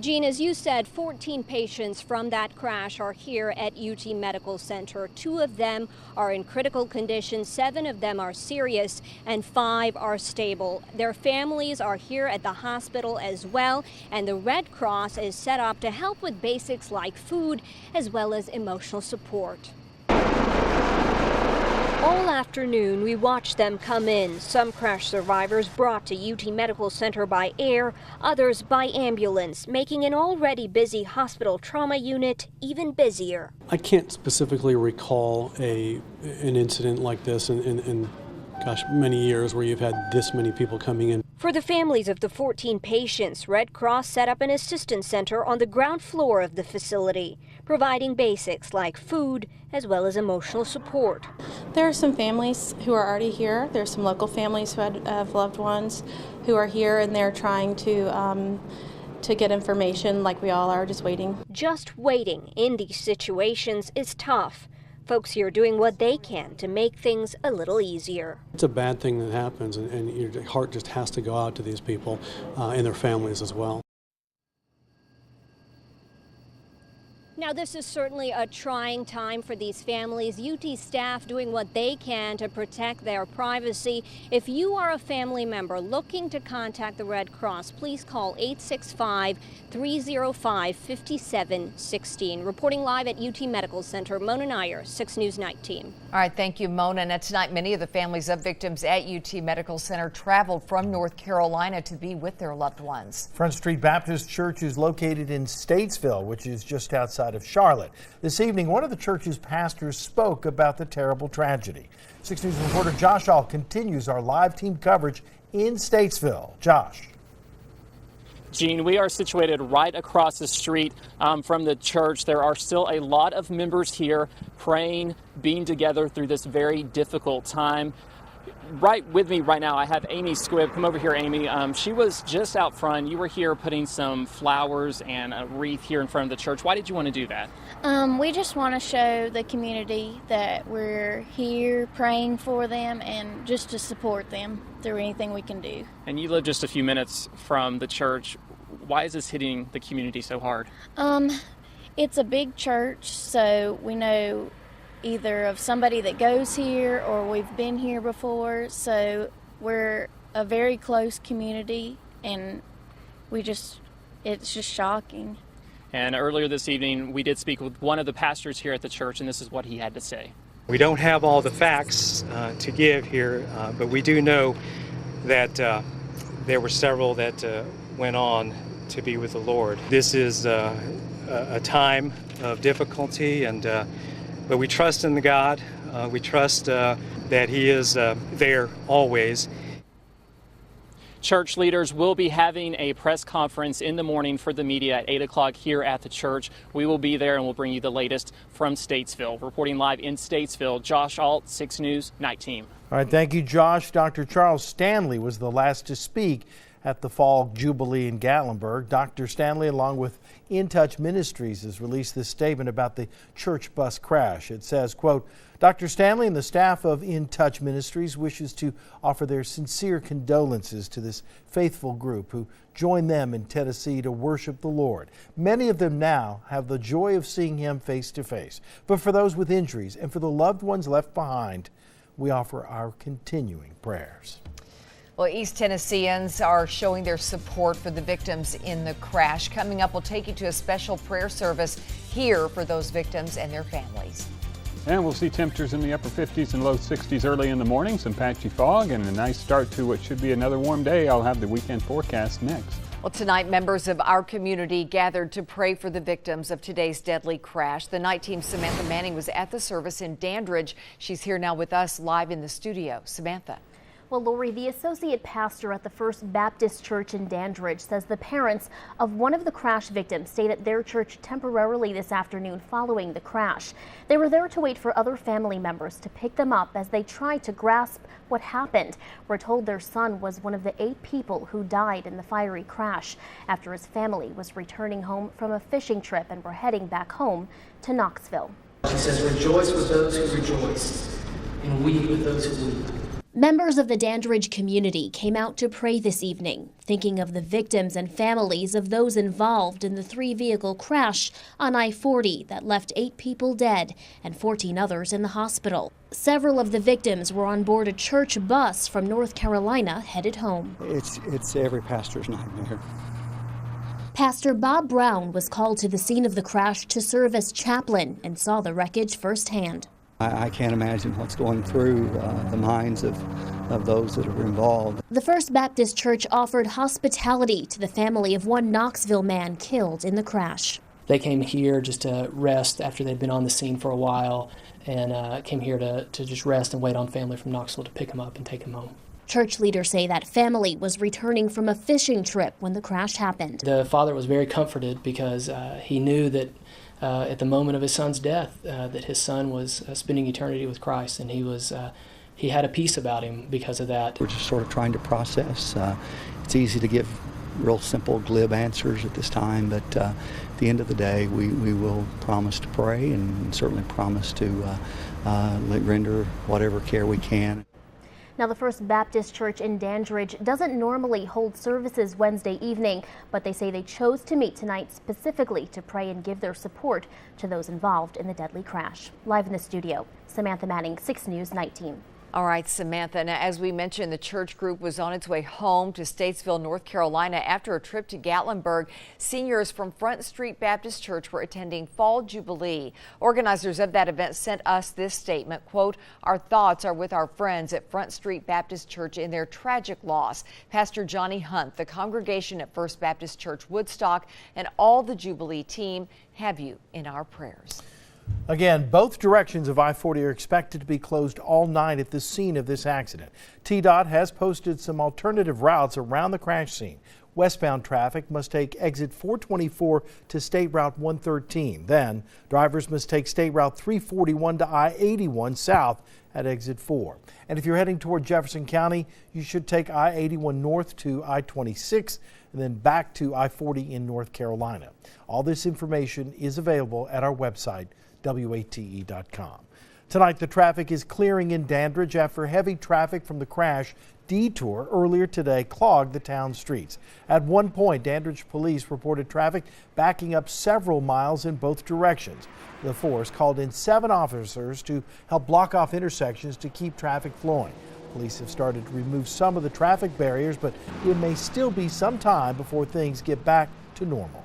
Gene, as you said, 14 patients from that crash are here at UT Medical Center. 2 of them are in critical condition, 7 of them are serious, and 5 are stable. Their families are here at the hospital as well, and the Red Cross is set up to help with basics like food as well as emotional support. All afternoon, we watched them come in. Some crash survivors brought to UT Medical Center by air, others by ambulance, making an already busy hospital trauma unit even busier. I can't specifically recall an incident like this in gosh, many years where you've had this many people coming in. For the families of the 14 patients, Red Cross set up an assistance center on the ground floor of the facility, providing basics like food as well as emotional support. There are some families who are already here. There's some local families who have loved ones who are here, and they're trying to get information like we all are, just waiting. Just waiting in these situations is tough. Folks here doing what they can to make things a little easier. It's a bad thing that happens, and your heart just has to go out to these people and their families as well. Now, this is certainly a trying time for these families. UT staff doing what they can to protect their privacy. If you are a family member looking to contact the Red Cross, please call 865-305-5716. Reporting live at UT Medical Center, Mona Nair, 6 News Night Team. All right, thank you, Mona. And tonight, many of the families of victims at UT Medical Center traveled from North Carolina to be with their loved ones. Front Street Baptist Church is located in Statesville, which is just outside of Charlotte. This evening, one of the church's pastors spoke about the terrible tragedy. 6 News reporter Josh Hall continues our live team coverage in Statesville. Josh. Gene, we are situated right across the street from the church. There are still a lot of members here praying, being together through this very difficult time. Right with me right now, I have Amy Squibb. Come over here, Amy. She was just out front. You were here putting some flowers and a wreath here in front of the church. Why did you want to do that? We just want to show the community that we're here praying for them and just to support them through anything we can do. And you live just a few minutes from the church. Why is this hitting the community so hard? It's a big church, so we know either of somebody that goes here or we've been here before, so we're a very close community, and it's just shocking. And earlier this evening, we did speak with one of the pastors here at the church, and this is what he had to say. We don't have all the facts to give here, but we do know that there were several that went on to be with the Lord. This is a time of difficulty, but we trust in the God. We trust that He is there always. Church leaders will be having a press conference in the morning for the media at 8 o'clock here at the church. We will be there and we'll bring you the latest from Statesville. Reporting live in Statesville, Josh Alt, 6 News, Night Team. All right, thank you, Josh. Dr. Charles Stanley was the last to speak at the Fall Jubilee in Gatlinburg. Dr. Stanley, along with In Touch Ministries, has released this statement about the church bus crash. It says, quote, Dr. Stanley and the staff of In Touch Ministries wishes to offer their sincere condolences to this faithful group who joined them in Tennessee to worship the Lord. Many of them now have the joy of seeing Him face to face. But for those with injuries and for the loved ones left behind, we offer our continuing prayers. Well, East Tennesseans are showing their support for the victims in the crash. Coming up, we'll take you to a special prayer service here for those victims and their families. And we'll see temperatures in the upper 50s and low 60s early in the morning, some patchy fog, and a nice start to what should be another warm day. I'll have the weekend forecast next. Well, tonight, members of our community gathered to pray for the victims of today's deadly crash. The night team's Samantha Manning was at the service in Dandridge. She's here now with us live in the studio. Samantha. Well, Lori, the associate pastor at the First Baptist Church in Dandridge says the parents of one of the crash victims stayed at their church temporarily this afternoon following the crash. They were there to wait for other family members to pick them up as they tried to grasp what happened. We're told their son was one of the 8 people who died in the fiery crash after his family was returning home from a fishing trip and were heading back home to Knoxville. She says, rejoice with those who rejoice and weep with those who weep. Members of the Dandridge community came out to pray this evening, thinking of the victims and families of those involved in the 3-vehicle crash on I-40 that left 8 people dead and 14 others in the hospital. Several of the victims were on board a church bus from North Carolina headed home. It's every pastor's nightmare. Pastor Bob Brown was called to the scene of the crash to serve as chaplain and saw the wreckage firsthand. I can't imagine what's going through the minds of those that are involved. The First Baptist Church offered hospitality to the family of one Knoxville man killed in the crash. They came here just to rest after they'd been on the scene for a while, and came here to just rest and wait on family from Knoxville to pick them up and take them home. Church leaders say that family was returning from a fishing trip when the crash happened. The father was very comforted because he knew that at the moment of his son's death, that his son was spending eternity with Christ, and he had a peace about him because of that. We're just sort of trying to process. It's easy to give real simple, glib answers at this time, but at the end of the day, we will promise to pray and certainly promise to render whatever care we can. Now, the First Baptist Church in Dandridge doesn't normally hold services Wednesday evening, but they say they chose to meet tonight specifically to pray and give their support to those involved in the deadly crash. Live in the studio, Samantha Manning, 6 News Night Team. All right, Samantha. Now, as we mentioned, the church group was on its way home to Statesville, North Carolina after a trip to Gatlinburg. Seniors from Front Street Baptist Church were attending Fall Jubilee. Organizers of that event sent us this statement, quote, "Our thoughts are with our friends at Front Street Baptist Church in their tragic loss. Pastor Johnny Hunt, the congregation at First Baptist Church Woodstock, and all the Jubilee team have you in our prayers." Again, both directions of I-40 are expected to be closed all night at the scene of this accident. TDOT has posted some alternative routes around the crash scene. Westbound traffic must take exit 424 to State Route 113. Then, drivers must take State Route 341 to I-81 south at exit 4. And if you're heading toward Jefferson County, you should take I-81 north to I-26 and then back to I-40 in North Carolina. All this information is available at our website, WATE.com. Tonight, the traffic is clearing in Dandridge after heavy traffic from the crash detour earlier today clogged the town streets. At one point, Dandridge police reported traffic backing up several miles in both directions. The force called in 7 officers to help block off intersections to keep traffic flowing. Police have started to remove some of the traffic barriers, but it may still be some time before things get back to normal.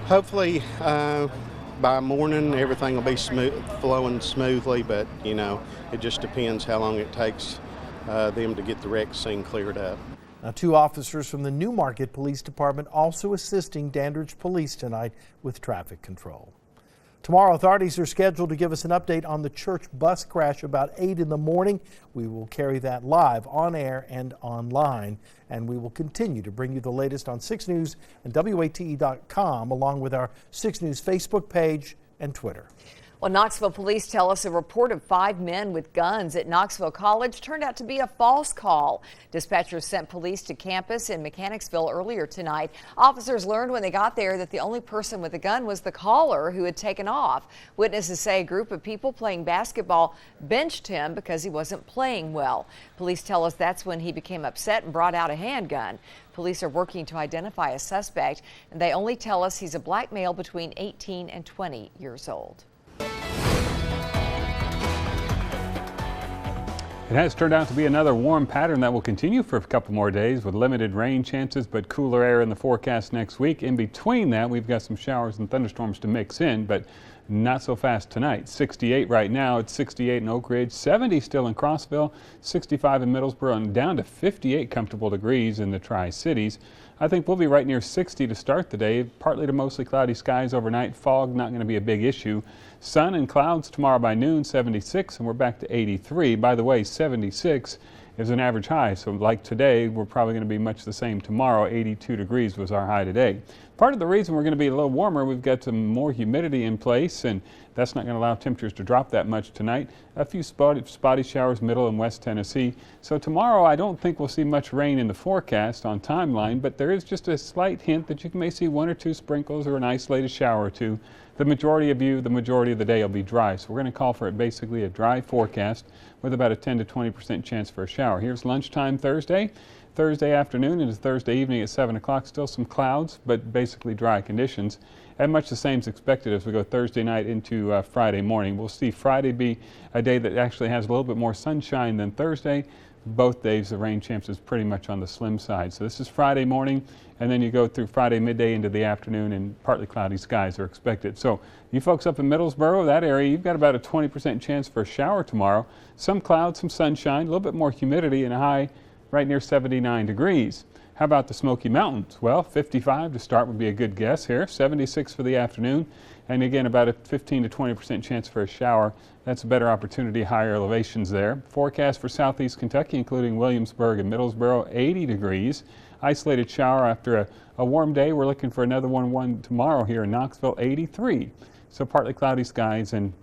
Hopefully by morning everything will be flowing smoothly, but it just depends how long it takes them to get the wreck scene cleared up. Now, 2 officers from the Newmarket Police Department also assisting Dandridge Police tonight with traffic control. Tomorrow, authorities are scheduled to give us an update on the church bus crash about 8 in the morning. We will carry that live on air and online, and we will continue to bring you the latest on 6 News and WATE.com, along with our 6 News Facebook page and Twitter. Well, Knoxville police tell us a report of 5 men with guns at Knoxville College turned out to be a false call. Dispatchers sent police to campus in Mechanicsville earlier tonight. Officers learned when they got there that the only person with a gun was the caller who had taken off. Witnesses say a group of people playing basketball benched him because he wasn't playing well. Police tell us that's when he became upset and brought out a handgun. Police are working to identify a suspect, and they only tell us he's a black male between 18 and 20 years old. It has turned out to be another warm pattern that will continue for a couple more days with limited rain chances, but cooler air in the forecast next week. In between that, we've got some showers and thunderstorms to mix in, but not so fast tonight. 68 right now. It's 68 in Oak Ridge, 70 still in Crossville, 65 in Middlesboro, and down to 58 comfortable degrees in the Tri-Cities. I think we'll be right near 60 to start the day. Partly to mostly cloudy skies overnight. Fog not going to be a big issue. Sun and clouds tomorrow by noon, 76, and we're back to 83. By the way, 76 is an average high, so like today, we're probably going to be much the same tomorrow. 82 degrees was our high today. Part of the reason we're going to be a little warmer, we've got some more humidity in place, and that's not going to allow temperatures to drop that much tonight. A few spotty showers middle and west Tennessee. So tomorrow I don't think we'll see much rain in the forecast on timeline, but there is just a slight hint that you may see 1 or 2 sprinkles or an isolated shower or two. The majority of the day will be dry. So we're going to call for it basically a dry forecast with about a 10 to 20% chance for a shower. Here's lunchtime Thursday. Thursday afternoon into Thursday evening at 7 o'clock, still some clouds, but basically dry conditions. And much the same is expected as we go Thursday night into Friday morning. We'll see Friday be a day that actually has a little bit more sunshine than Thursday. Both days the rain chance is pretty much on the slim side. So this is Friday morning, and then you go through Friday midday into the afternoon, and partly cloudy skies are expected. So you folks up in Middlesboro, that area, you've got about a 20% chance for a shower tomorrow. Some clouds, some sunshine, a little bit more humidity, and a high right near 79 degrees. How about the Smoky Mountains? Well, 55 to start would be a good guess here. 76 for the afternoon, and again about a 15 to 20% chance for a shower. That's a better opportunity, higher elevations there. Forecast for southeast Kentucky, including Williamsburg and Middlesboro, 80 degrees. Isolated shower after a warm day. We're looking for another one tomorrow here in Knoxville, 83. So partly cloudy skies and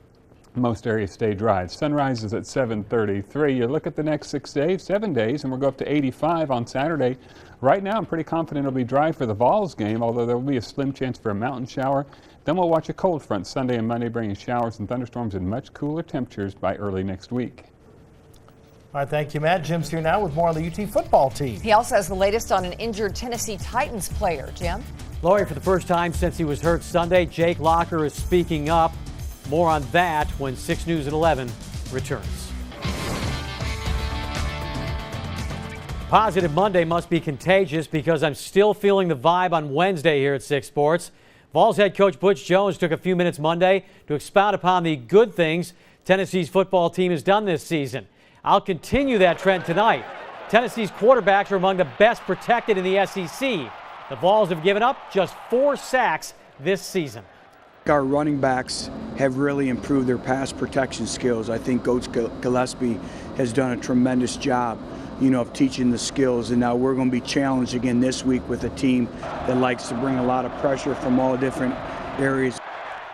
most areas stay dry. Sunrise is at 7:33. You look at the next 7 days, and we'll go up to 85 on Saturday. Right now, I'm pretty confident it'll be dry for the Vols game, although there will be a slim chance for a mountain shower. Then we'll watch a cold front Sunday and Monday, bringing showers and thunderstorms and much cooler temperatures by early next week. All right, thank you, Matt. Jim's here now with more on the UT football team. He also has the latest on an injured Tennessee Titans player. Jim? Lori, for the first time since he was hurt Sunday, Jake Locker is speaking up. More on that when 6 News at 11 returns. Positive Monday must be contagious because I'm still feeling the vibe on Wednesday here at 6 Sports. Vols head coach Butch Jones took a few minutes Monday to expound upon the good things Tennessee's football team has done this season. I'll continue that trend tonight. Tennessee's quarterbacks are among the best protected in the SEC. The Vols have given up just 4 sacks this season. Our running backs have really improved their pass protection skills. I think Coach Gillespie has done a tremendous job, of teaching the skills. And now we're going to be challenged again this week with a team that likes to bring a lot of pressure from all different areas.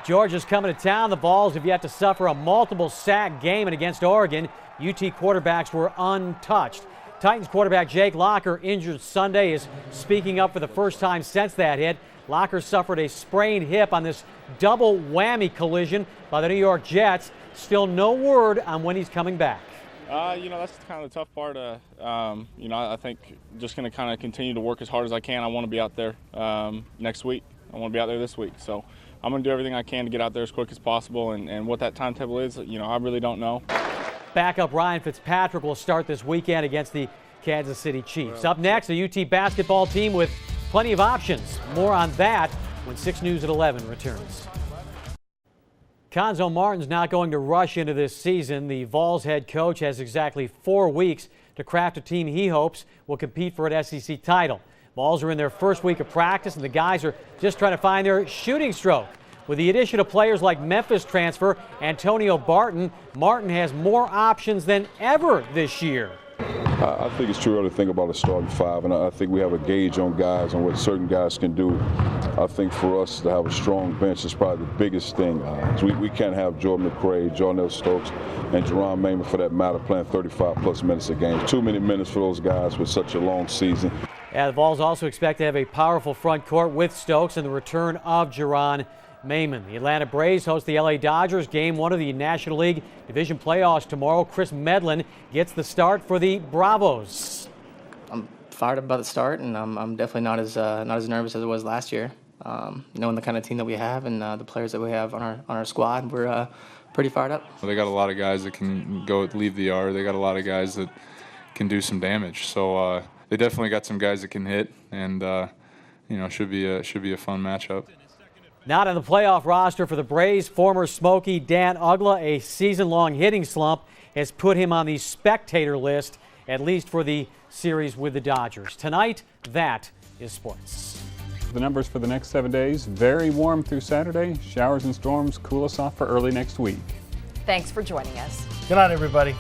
Georgia's coming to town. The Vols have yet to suffer a multiple sack game, and against Oregon, UT quarterbacks were untouched. Titans quarterback Jake Locker, injured Sunday, is speaking up for the first time since that hit. Locker suffered a sprained hip on this double whammy collision by the New York Jets. Still no word on when he's coming back. That's kind of the tough part. I think just going to kind of continue to work as hard as I can. I want to be out there next week. I want to be out there this week. So I'm going to do everything I can to get out there as quick as possible. And what that timetable is, I really don't know. Backup Ryan Fitzpatrick will start this weekend against the Kansas City Chiefs. Up next, a UT basketball team with plenty of options. More on that when 6 News at 11 returns. Conzo Martin's not going to rush into this season. The Vols head coach has exactly 4 weeks to craft a team he hopes will compete for an SEC title. Vols are in their first week of practice, and the guys are just trying to find their shooting stroke. With the addition of players like Memphis transfer Antonio Barton, Martin has more options than ever this year. I think it's too early to think about a starting 5, and I think we have a gauge on guys and what certain guys can do. I think for us to have a strong bench is probably the biggest thing. We can't have Jordan McCray, Jarnell Stokes, and Jerron Mayman, for that matter, playing 35-plus minutes a game. Too many minutes for those guys with such a long season. Yeah, the Vols also expect to have a powerful front court with Stokes and the return of Jerron Mayman. The Atlanta Braves host the LA Dodgers. Game 1 of the National League Division playoffs tomorrow. Chris Medlin gets the start for the Bravos. I'm fired up about the start, and I'm definitely not as nervous as I was last year. Knowing the kind of team that we have and the players that we have on our squad, we're pretty fired up. They got a lot of guys that can leave the yard. They got a lot of guys that can do some damage. So they definitely got some guys that can hit, and should be a fun matchup. Not on the playoff roster for the Braves, former Smoky Dan Ugla. A season-long hitting slump has put him on the spectator list, at least for the series with the Dodgers. Tonight, that is sports. The numbers for the next 7 days: very warm through Saturday, showers and storms cool us off for early next week. Thanks for joining us. Good night, everybody.